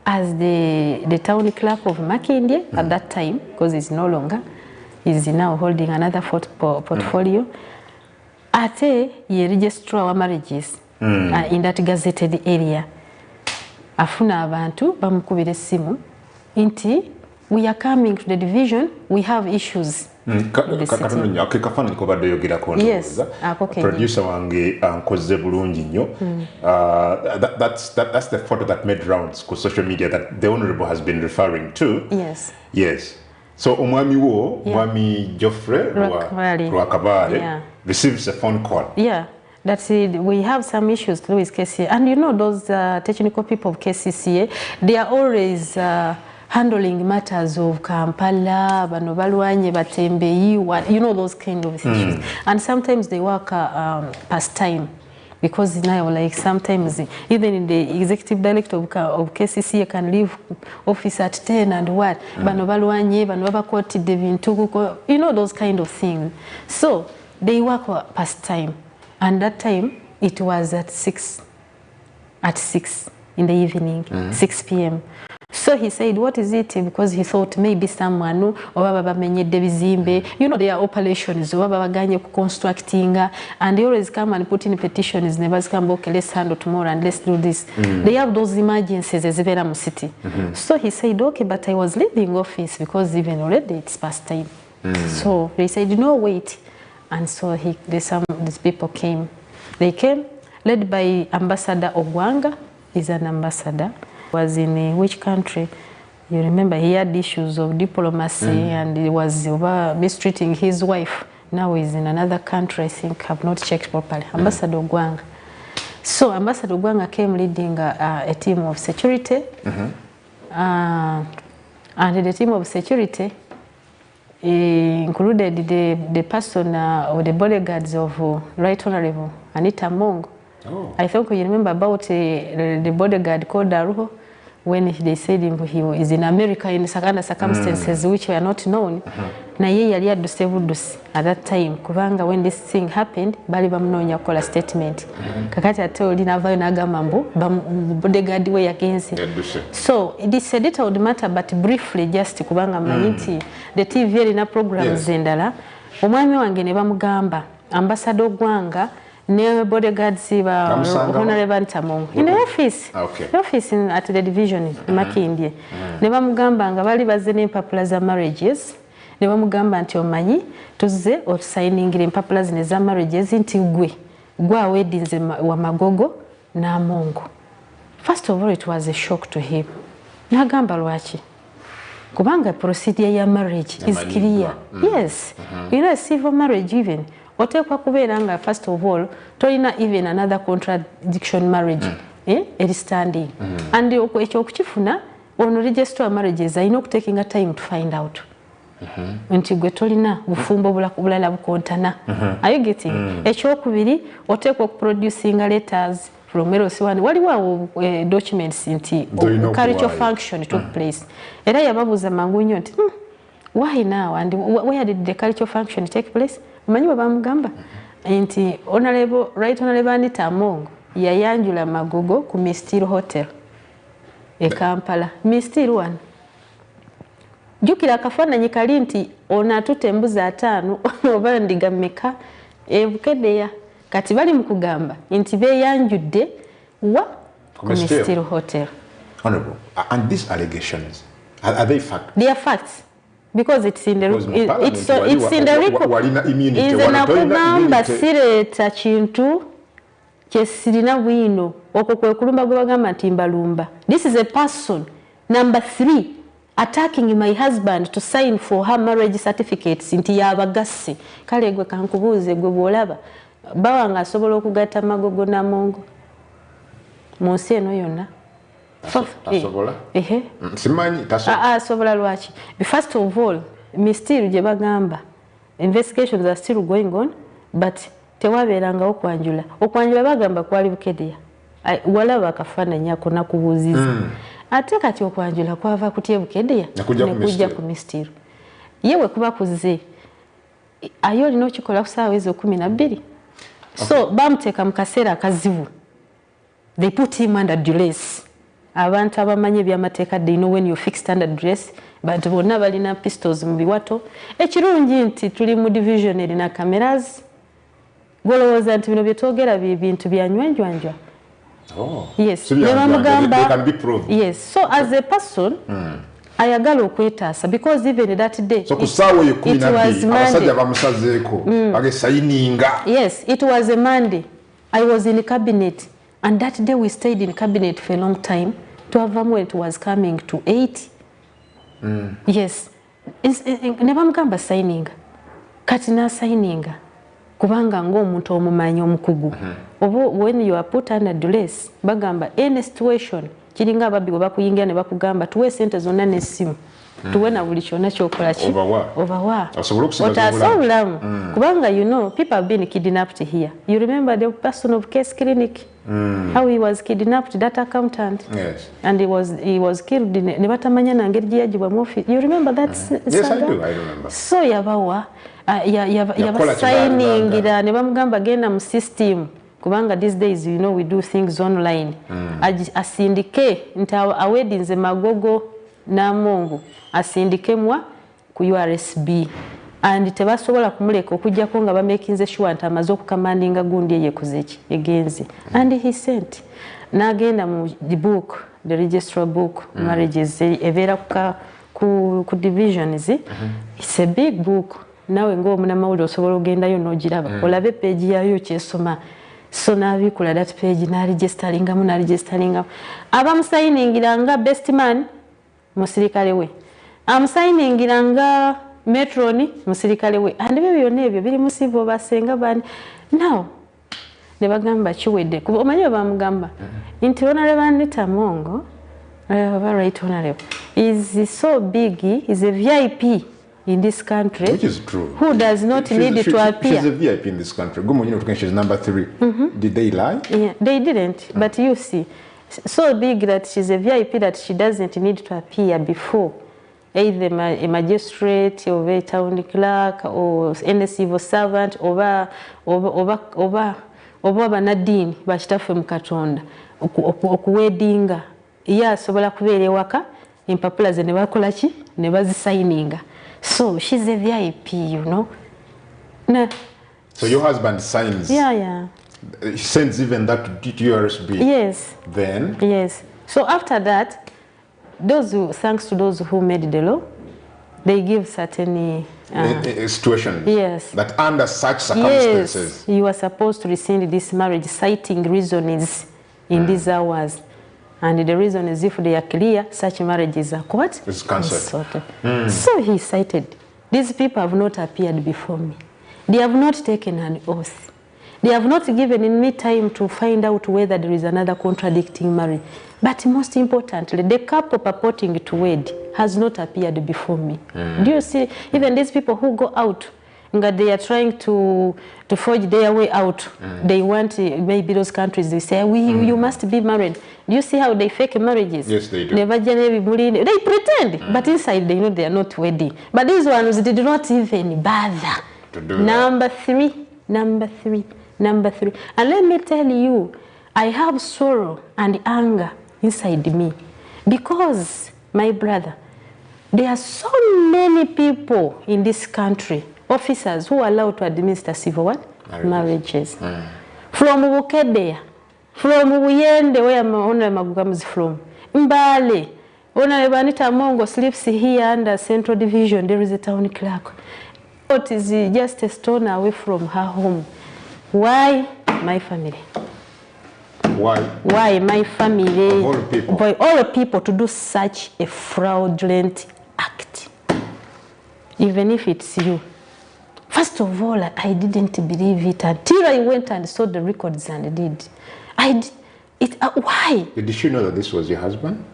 as the town clerk of Makindye at that time, because he's no longer, he's now holding another portfolio. Ate ye registrar wa marriages in that gazetted area. Afuna abantu bamukubira essimu nti we are coming to the division, we have issues. Kafaananyi kobadde oyogerako ndowooza. Producer wange ankoze bulungi nnyo. That's the photo that made rounds ku social media that the Honourable has been referring to. Yes. Yes. So omwami wo, Mwami Geoffrey Lwakabale, receives a phone call. Yeah. That we have some issues to do with KCCA. And you know those technical people of KCCA, they are always handling matters of Kampala, Banobalwanye, Batembeyi, you know those kind of issues. And sometimes they work past time. Because now, like sometimes, even in the executive director of KCCA can leave office at 10 and what? Banobalwanye, Banobakoti, Devintugu, you know those kind of things. So they work past time. And that time, it was at 6 in the evening, 6 p.m. So he said, what is it? Because he thought maybe someone, you know, their operations, constructing, and they always come and put in petitions, never come, okay, let's handle tomorrow and let's do this. They have those emergencies as Ebya City. So he said, okay, but I was leaving office because even already it's past time. So they said, no, wait. And so these people came. They came, led by Ambassador Ogwanga, is an ambassador. Was in which country? You remember he had issues of diplomacy and he was mistreating his wife. Now he's in another country, I think. I've not checked properly. Ambassador Ogwanga. So Ambassador Ogwanga came leading a team of security. And the team of security included the person or the bodyguards of Right Honorable Anita Mongo. I think you remember about the bodyguard called Daruho when they said he is in America in certain circumstances which were not known. Na yeye yali aduse budusi at that time kubanga when this thing happened bali bamunonya kola statement. Kakati ate oli navayo nagamba mbu bodyguard we yagenze. So it is a detailed matter but briefly just kubanga manyiti the TV erina programs endala omwami wange ne bamugamba Ambassador Ogwanga ne bodyguards ba Honorable Ntamongo in the office. The office at the division in Makindye. Ne bamugamba nga bali bazze n'empapula za marriages. Ne bamugamba nti omanyi tuzze otusayiningira empapula zino za marriages nti gwe awedinze wa Magogo n'Amongo. First of all, it was a shock to him. N'agamba lwaki? Kubanga procedure ya marriage is clear. Yes. You know, a civil marriage even. Otekwa kubeera nga first of all, tolina even another contradiction marriage. eri standing. And ekyokukifuna ono registrar marriages ayina okutekinga time to find out. Nti gwe tolina bufumbo bulala bukontana. Are you getting? Ekyokubiri oteekwa okuproducinga letters from LC1. Waliwo documents nti cultural function took place. Era yababuuza mangu nnyo nti why now and where did the cultural function take place? Omanyi bwe bamugamba nti Honorable Anita Amongo yayanjula Magogo ku Mistil Hotel e Kampala. Mistil 1. Jukira akafaananyi kali nti ono atutte embuzi 5 oba ndiga mmeka ebukedeya kati bali mu kugamba nti beeyanjudde wa ku Mistil Hotel. Honorable, and these allegations, are they facts? They are facts. Because it's in the it's in the record. Is nakugamba sireta kintu kyesirina bwino okwo kwe kulumba gwe bagamba nti mbalumba. This is a person number 3 attacking my husband to sign for her marriage certificates nti yabagasi. Kale gwe kankubuuze gwe bwolaba bawanga asobola okugatta Magogo Namongo mu nsi eno yonna. Tasobola? Simanyi tasobola. Asobola lwaki? First of all, Mistil gye bagamba investigations are still going on, but tewabeerangawo okwanjula. Okwanjula bagamba kwali bukedeya. Walaba akafaananyi ako nakubuuziza. Ate kati okwanjula kwava kutya bukedeya nekujja ku Mistil. Yewe kuba kuzze ayo olina okikola ku ssaawa ezo 12. So bamuteeka mu kaseera akazibu. They put him under duress. Abantu abamanyi ebyamateeka they know when you fixed under duress, but bonna balina pistols mu biwato. Ekirungi nti tuli mu division erina cameras. Golowooza nti bino bye twogera bintu byanywanjwanjwa. Yes. They can be proved. Yes. So as a person, ayagala okwetaasa because even that day so kusaawa yo 12 abasajja bamusazeeko bagesayininga. Yes, it was a Monday. I was in cabinet and that day we stayed in cabinet for a long time. To have when it was coming to 8. Yes. Never mugamba signing. Katina signing. Kubanga ng'omuntu omumanyi omukugu. When you are put under duress, bagamba any situation kiringa ababbi bwe bakuyingira ne bakugamba tuwe sente zonna n'essimu. Tuwe na buli kyonna ky'okola ki? Obawa. Otasobolamu. Kubanga you know people have been kidnapped here. You remember the person of Case Clinic? How he was kidnapped, that accountant. Yes. And he was killed ne batamanya nangeri gye yagibwa mu office. You remember that? Yes, I do. I remember. So yabawa yabasayiningira ne bamugamba genda mu system. Kubanga these days you know we do things online. Asindike nti awedinze Magogo Namongo asindikemwa ku URSB and tebasobola kumuleka okujjako nga bamekinze sure nti amaze okukamandinga gundi yekoze ki egenzi. And he sent n'agenda mu the book, the registrar book, marriages evera ku divisions. It's a big book. Nawe ng'omunamawulire osobola ogendayo n'ogiraba olabe page yayo kyesoma. So nabikula that page n'aregisteringamu abamusayiningira nga best man musirikale we, amusayiningira nga metroni musirikale we, and byonna ebyo biri mu civil basenga bani. Now ne bagamba kiwedde kuba omanyi bamugamba nti Honorable Anita Amongo right honorable is so big, is a VIP in this country, which is true, who does not need to appear. She's a VIP in this country. She's number 3. Did they lie? Yeah, they didn't. But you see, so big that she's a VIP that she doesn't need to appear before either a magistrate or a town clerk or any civil servant oba banadini bakitaffe mu Katonda okuwedinga asobola kubeera ewaka empapula ze ne bakola ki ne bazisayininga. So she's a VIP, you know. No. So your husband signs? Yeah. He sends even that to URSB? Yes. Then? Yes. So after that, thanks to those who made the law, they give certain situations. Yes. That under such circumstances. Yes, you are supposed to rescind this marriage, citing reasons in these hours. And the reason is if they are clear, such marriages are what? It's cancelled. So he cited, these people have not appeared before me. They have not taken an oath. They have not given me time to find out whether there is another contradicting marriage. But most importantly, the couple purporting to wed has not appeared before me. Do you see, even these people who go out, they are trying to forge their way out. They want, maybe those countries, they say, you must be married. Do you see how they fake marriages? Yes, they do. They pretend, but inside they know they are not wedding. But these ones, they do not even bother. To do Number three. And let me tell you, I have sorrow and anger inside me. Because, my brother, there are so many people in this country, officers who are allowed to administer civil what? Marriages. From Bukedea, from Buyende, where Magogo comes from, Mbale, Ebanita Mongo sleeps here under Central Division, there is a town clerk. What is just a stone away from her home. Why? My family. Why? Why my family? Of all people. For all people to do such a fraudulent act. Even if it's you. First of all, I didn't believe it until I went and saw the records and did. Why? Did she know that this was your husband?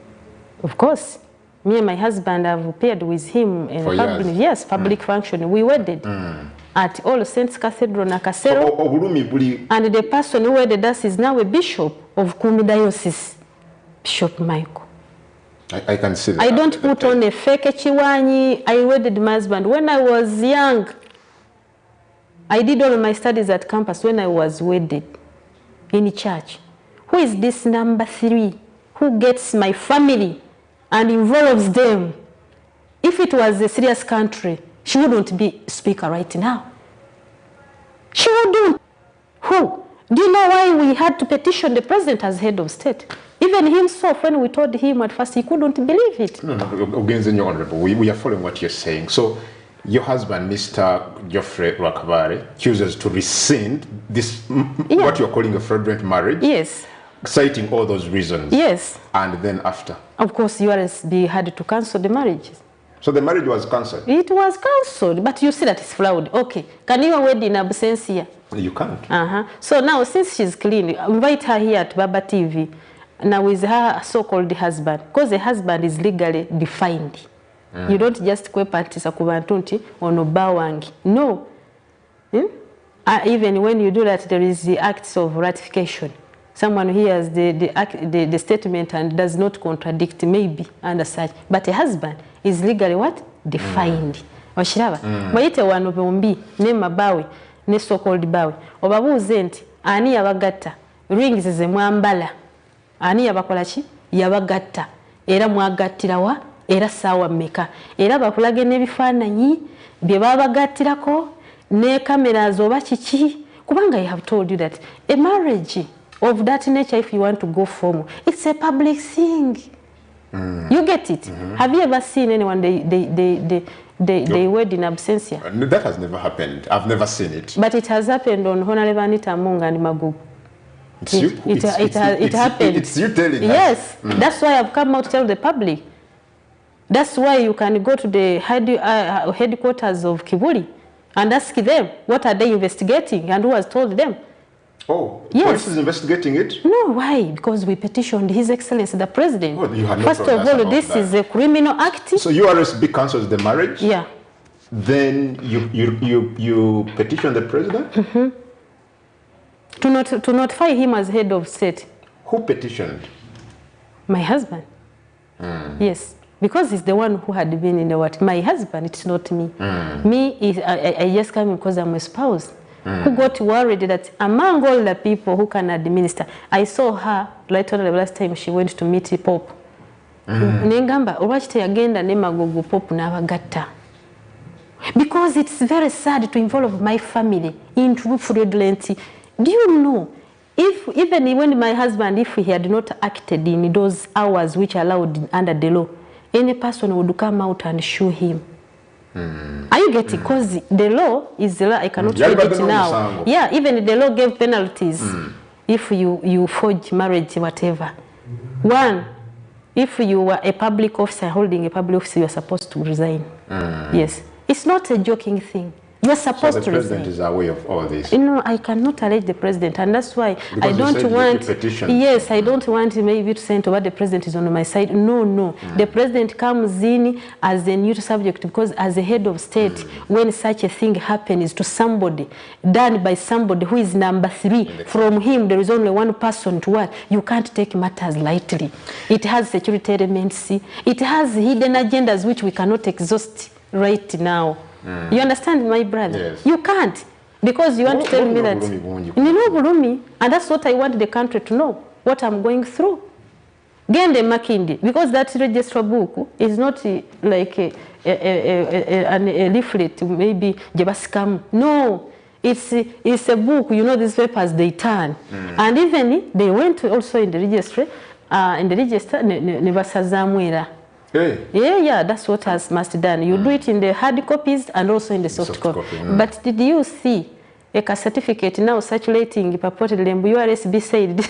Of course. Me and my husband have appeared with him in for a public, yes, public function. We wedded at All Saints Cathedral, Nakasero. And the person who wedded us is now a bishop of Kumi Diocese, Bishop Michael. I can see that. I don't put on a fake chiwanyi. I wedded my husband when I was young. I did all of my studies at campus when I was wedded in church. Who is this number 3 who gets my family and involves them? If it was a serious country, she wouldn't be speaker right now. She wouldn't. Who? Do you know why we had to petition the president as head of state? Even himself, when we told him at first, he couldn't believe it. No, Honorable, we are following what you're saying. So, your husband, Mr. Geoffrey Rwakabare, chooses to rescind this, what you're calling a fraudulent marriage? Yes. Citing all those reasons? Yes. And then after? Of course, URSB had to cancel the marriages. So the marriage was cancelled? It was cancelled, but you see that it's fraud. Okay, can you wed in absentia? You can't. So now, since she's clean, invite her here at Baba TV. Now with her so-called husband, because the husband is legally defined. You don't just kwepatisa kubantu nti ono bawangi. No. Even when you do that, there is the acts of ratification. Someone hears the statement and does not contradict, maybe, under such. But a husband is legally what? Defined. Oshiraba. Mwayite wano bombi, ne mabawe, ne so-called bawe. Obabuuze nti, ani yabagatta, rings ze mwambala. Ani yabakola ki? Yabagatta. Era mwagattira wa? Era sawa mmeka. Era bakulage n'ebifaananyi bye babagattirako ne cameras oba kiki. Kubanga I have told you that a marriage of that nature, if you want to go formal, it's a public thing. You get it? Have you ever seen anyone they wed in absentia? That has never happened. I've never seen it. But it has happened on Honorable Anita Munga and Magogo. It happened. It's you telling us. Yes, that's why I've come out to tell the public. That's why you can go to the headquarters of Kibuli and ask them what are they investigating and who has told them. Oh, yes. Police is investigating it? No, why? Because we petitioned His Excellency the President. Oh, you had no First of all, this is a criminal act. So URSB cancels the marriage? Yeah. Then you petition the President? To notify him as head of state. Who petitioned? My husband. Yes. Because he's the one who had been in the what? My husband, it's not me. I just come because I'm a spouse. Who got worried that among all the people who can administer, I saw her right on the last time she went to meet Pope. Nengamba, olwaki teyagenda ne Magogo Pope n'abagatta. Because it's very sad to involve my family in fraudulent. Do you know, even when my husband, if he had not acted in those hours which allowed under the law, any person would come out and show him. Are you getting? Because the law is the law. I cannot read it now. Yeah, even the law gave penalties if you forge marriage, whatever. One, if you were a public officer holding a public office, you are supposed to resign. Yes. It's not a joking thing. You're supposed so the to president resign. is aware of all this. No, I cannot allege the president, and that's why Because I don't want. petition. Yes, I don't want maybe to say what the president is on my side. No. The president comes in as a new subject because as a head of state, when such a thing happens to somebody, done by somebody who is number 3, from him there is only one person to work. You can't take matters lightly. It has security elements. It has hidden agendas which we cannot exhaust right now. You understand, my brother? Yes. You can't, because you want to tell me that and that's what I want the country to know, what I'm going through. Gende Makindi, because that register book is not like a leaflet, maybe Jabascam. No, it's a book. You know, these papers they turn, and even they went also in the registry, Nebasazamwera. Hey. Yeah, that's what must done. You do it in the hard copies and also in the soft copy. But did you see a certificate now circulating purportedly URSB said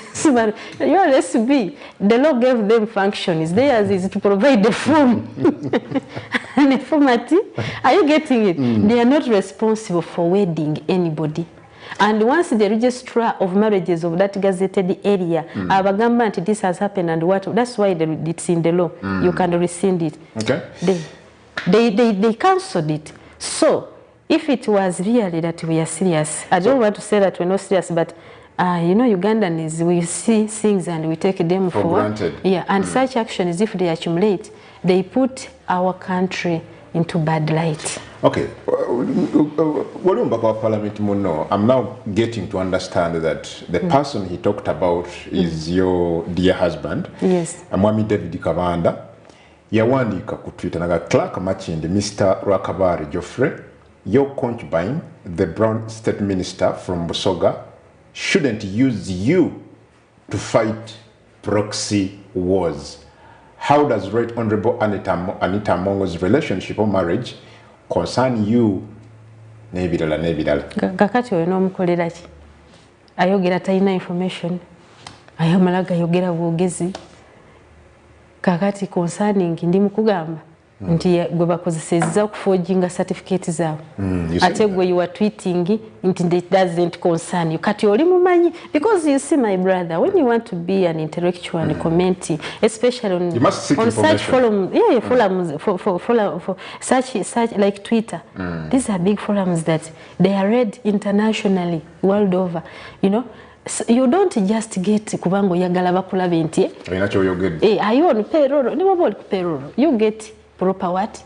URSB, the law gave them functions. Theirs is to provide the form and the format. Are you getting it? They are not responsible for wedding anybody. And once the registrar of marriages of that gazetted area, abagamba this has happened and what, that's why it's in the law. You can rescind it. Okay. They cancelled it. So if it was really that we are serious, I don't want to say that we're not serious, but you know, Ugandans, we see things and we take them for granted. Yeah, and such actions, if they accumulate, they put our country into bad light. Okay, I'm now getting to understand that the person he talked about is your dear husband. Yes. Mwami David Kabanda. Yawandika ku Twitter naga Clark Machindi, Mr. Rakabari Geoffrey, your concubine, the Brown State Minister from Busoga, shouldn't use you to fight proxy wars. How does Right Honorable Anita Mongo's relationship or marriage concern you? Nebidala. Kakati we no mukolera ki? Ayogera talina information. Ayamalaga ayogera bwogezi. Kakati concerning ndi mukugamba nti gwe bakozesezza okuforginga certificate zaabwe. Ate gwe you are tweeting nti it doesn't concern you. Kati oli mumanyi, because you see, my brother, when you want to be an intellectual and commenting, especially on such forums, for such like Twitter, these are big forums that they are read internationally, world over, you know. So you don't just get kubango yagala bakulabe nti ayo on payroll ni waboli ku payroll, you get proper what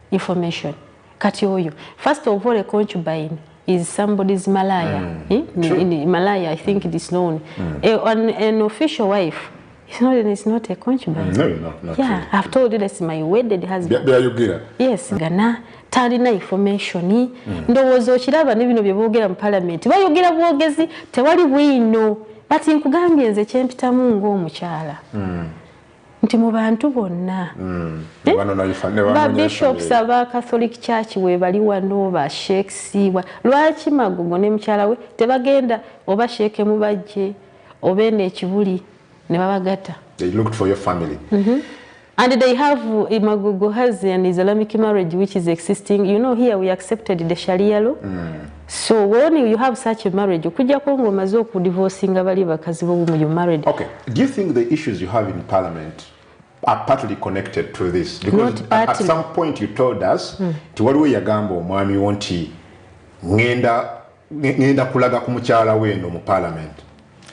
information. Kati oyo, first of all, a concubine is somebody's malaya. In Malaya, I think it is known. An official wife, it's not a concubine. No, not yeah, I've told you that's my wedded husband. Yes, Ghana. Talina information ndowooza okiraba n'ebino bye boogera mu parliament bayogera bwogezi tewali bwino, but nkugambye nze kyempitamu ng'omukyala nti mu bantu bonna ba bishops aba Catholic Church we bali wano ba sheikhs lwaki Magogo ne mukyala we tebagenda oba sheeke mubajje obeene ekibuli ne babagatta? They looked for your family. And they have, Magogo has an Islamic marriage which is existing. You know, here we accepted the Sharia law. So when you have such a marriage, you married. Okay. Do you think the issues you have in Parliament are partly connected to this? Because at some point you told us, tiwaliwe yagamba omwami wonti ngenda kulaga ku mukyala weno mu Parliament.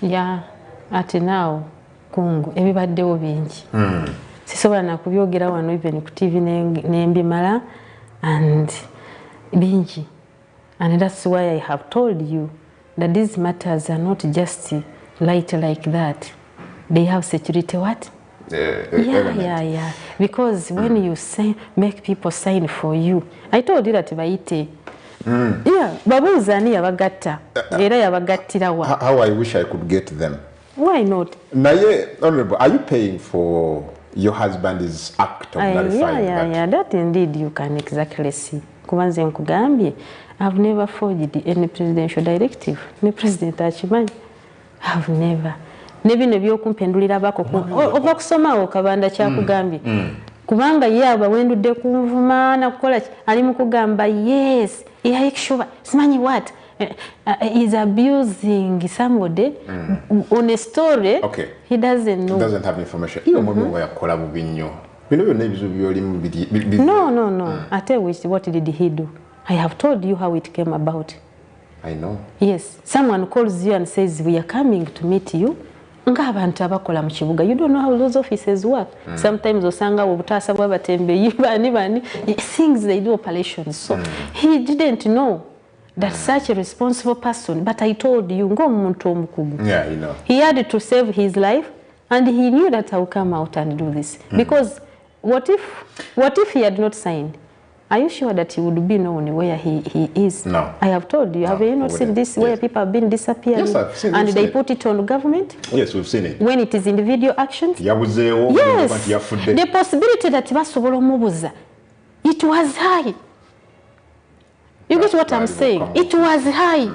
Yeah, ati now kungu ebibaddewo bingi. Sisobola nakubyogera wano even ku TV nembimala and bingi. And that's why I have told you that these matters are not just light like that. They have security what? Yeah. Because when you make people sign for you, I told you that baite. Yeah, babuuzani yabagatta era yabagattira wa. How I wish I could get them. Why not? Naye, Honorable, are you paying for your husband's act of nullifying that? Yeah, that indeed you can exactly see. Kubanze nkugambye, I've never forged any presidential directive. Ne president akimanyi. I've never. Nebino byokumpendulira bako oba kusoma okabanda kyakugambye. kubanga ye abawendudde kunvuma nakukola ali mu kugamba yes sure simanyi what is abusing somebody on a story he doesn't know. He doesn't have information. Iyo mwami wa yakola bubi nnyo. Bino byonna ebizu byoli mu bidi. No. I tell you what did he do? I have told you how it came about. I know. Yes. Someone calls you and says we are coming to meet you. Ng'abantu abakola mu kibuga. You don't know how those offices work. Sometimes osanga obutaasa bw'abatembeyi bani things they do operations. So he didn't know that such a responsible person, but I told you ng'omuntu omukugu. Yeah, you know. He had to save his life and he knew that I would come out and do this. Because what if he had not signed? Are you sure that he would be known where he is? No. I have told you. Have you not seen this where people have been disappearing? Yes, I've seen it. And they put it on government? Yes, we've seen it. When it is individual actions? Yes. The possibility that basobola omubuza, it was high. You get what I'm saying? It was high.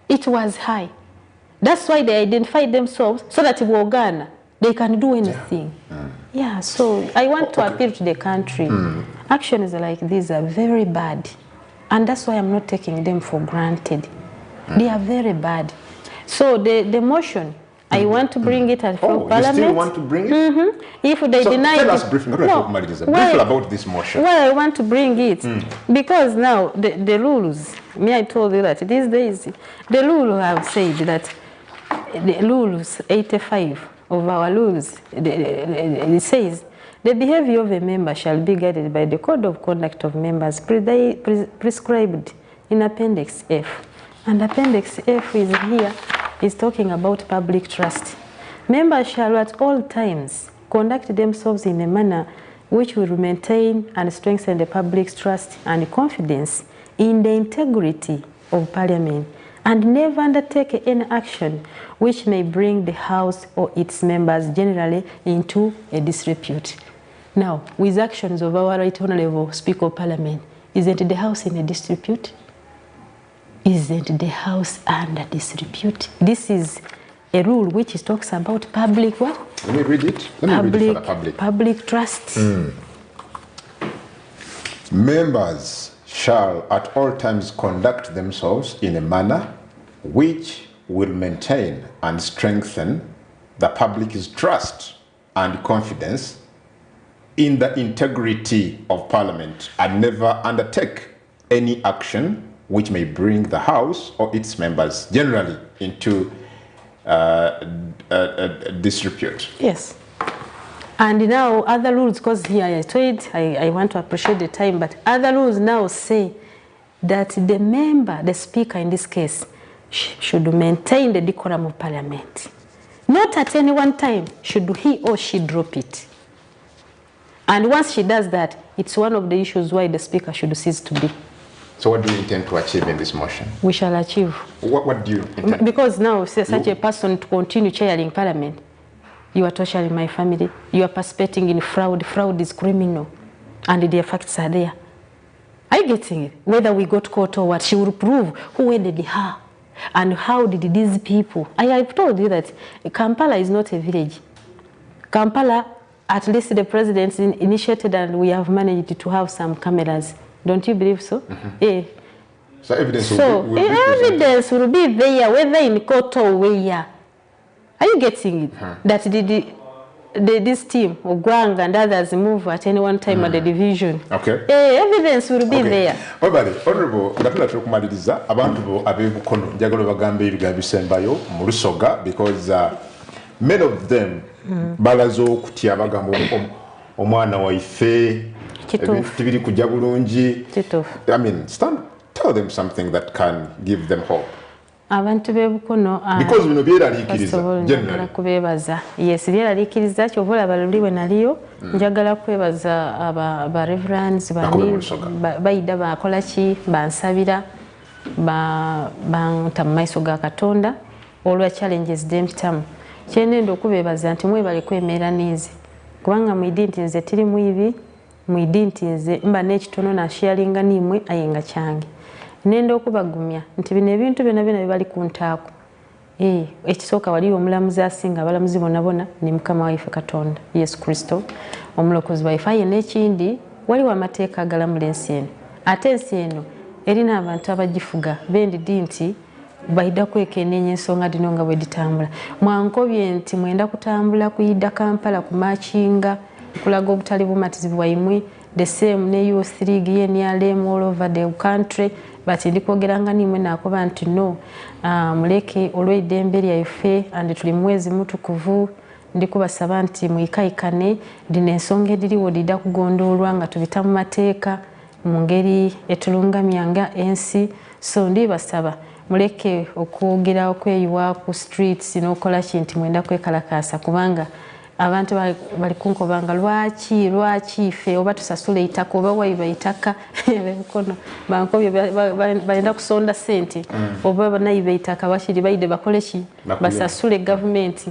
It was high. That's why they identified themselves so that they can do anything. Yeah, so I want to appeal to the country. Actions like these are very bad. And that's why I'm not taking them for granted. They are very bad. So the motion, I want to bring it at Parliament. You still want to bring it? If they deny tell it, us briefly about this motion. Well, I want to bring it because now the rules, I told you that these days, the rules have said that the rules 85 of our rules, it says the behavior of a member shall be guided by the code of conduct of members prescribed in Appendix F. And Appendix F is talking about public trust. Members shall at all times conduct themselves in a manner which will maintain and strengthen the public's trust and confidence in the integrity of Parliament, and never undertake any action which may bring the House or its members generally into a disrepute. Now, with actions of our Right Honourable Speaker of Parliament, isn't the House in a disrepute? Isn't the House under disrepute? This is a rule which talks about public what? Let me read it. Let me read it for the public. Public trust. Members shall at all times conduct themselves in a manner which will maintain and strengthen the public's trust and confidence in the integrity of Parliament, and never undertake any action which may bring the House or its members generally into disrepute. Yes. And now other rules, because here I told I want to appreciate the time, but other rules now say that the member, the speaker in this case, should maintain the decorum of Parliament. Not at any one time should he or she drop it. And once she does that, it's one of the issues why the speaker should cease to be. So what do you intend to achieve in this motion? We shall achieve. What do you intend? Because now, such a person to continue chairing Parliament, you are torturing my family, you are participating in fraud. Fraud is criminal, and the facts are there. Are you getting it? Whether we got caught or what, she will prove who ended her and how did these people. I have told you that Kampala is not a village. Kampala, at least the president initiated, and we have managed to have some cameras. Don't you believe so? Yeah. So evidence evidence will be there, whether in court or where. Are you getting it? That this team, Ogwang and others, move at any one time at the division. Okay. Evidence will be there. Honorable, ngatula tukumaliriza abantu bo abebukono njagalo bagambe ebigambo bisembayo mu Lusoga, because many of them balazo okutya bagamba omwana waife tibiri kujja bulungi. I mean, tell them something that can give them hope. Abantu bebukono because bino byeraliikiriza generally kubebaza. Yes, byeraliikiriza kyovola balulibwe naliyo njagala kwebaza aba reverends bayida bakola ki bansabira banta mu maiso ga Katonda olwa challenges dempitamu kyenendo okubebaza nti mwebale kwemera niizi kubanga mwidi nti nze tiri mwibi mwidi nti nze mba n'ekitono na sharinga nimwe ayenga kyange nendo okubagumya nti bino ebintu byonna bibali ku ntaako ekisooka wali omulamuzi asinga abalamuzi bonna ni mukama waife Katonda Yesu Kristo omulokozi waife aye n'ekindi waliwo amateeka agalamula ensi eno ate ensi eno erina abantu abagifuga bendidi nti baida kwekenneenya ensonga dino nga bwe ditambula mwankobye nti mwenda kutambula kuyidda Kampala kumakinga kulaga obutali bumatizibu bwaimwe the same ne youth league NRM all over the country but ndikogeranga nimwe nakoba nti no muleke olw'eddembe lyaife and tuli mwezi mutukuvu ndikubasaba nti mwikaikane dina ensonga ediriwo dida kugondoolwa nga tubita mu mateeka mu ngeri etulungamyanga ensi so ndibasaba muleke okwogera okweyiwa ku streets n'okola kintu mwenda kwekalakaasa kubanga abantu bali kunkobanga lwaki ife oba tusasule itaka oba wayiba itaka ebikono bankobye balenda kusonda sente oba banayiba itaka bakiri bayide bakole ki basasule government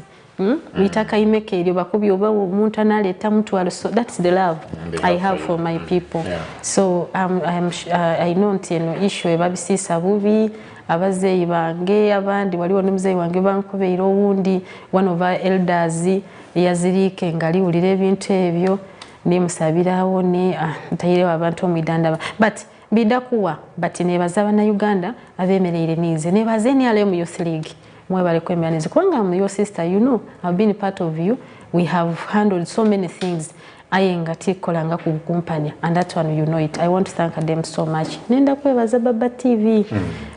itaka imeke eryo bakubye oba omuntu analeta mutwalo so that's the love I have for my people so I know nti eno issue ebabisiisa bubi abazeyi bange abandi waliwo n'omuzeyi wange bankobeera owundi one of our elders yazirike ngaliwulira ebintu ebyo nemusabirawo ne ntayirewo abantu omwidandaba but bidakuwa but nebaza Bannayuganda abeemereire nize nebaze NRM Youth League mwebale kwembyanize kubanga I'm your sister you know I've been part of you we have handled so many things ayenga tikolanga ku company and that one you know it I want to thank them so much nenda kwebaza Baba TV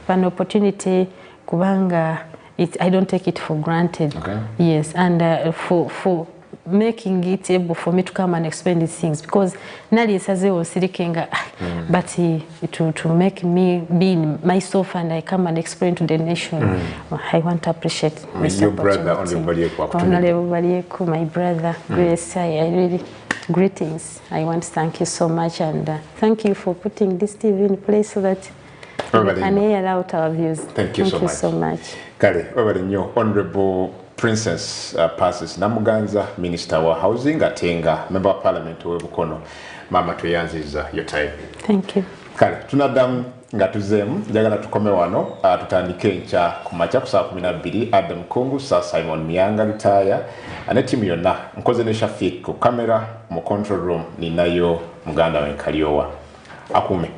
an opportunity kubanga I don't take it for granted yes and for making it able for me to come and explain these things because nali nsazewo sirikenga but to make me be myself and I come and explain to the nation I want to appreciate your brother Balieko my brother yes I really greetings I want to thank you so much and thank you for putting this TV in place so that we can air out our views. Thank you so much. Kale, wabali nyo Honorable Princess Passes Namuganza, Minister wa Housing, atenga Member of Parliament we Bukono. Mama tuyanziza your time. Thank you. Kale, tunadamu nga tuzemu, jagala tukome wano, tutandike ncha kumacha kusaa 12, Adam Kungu, Sir Simon Mianga Lutaya, ane timu yona, mkoze nesha fik ku kamera, mu control room, ninayo Muganda Wenkaliowa. Akume.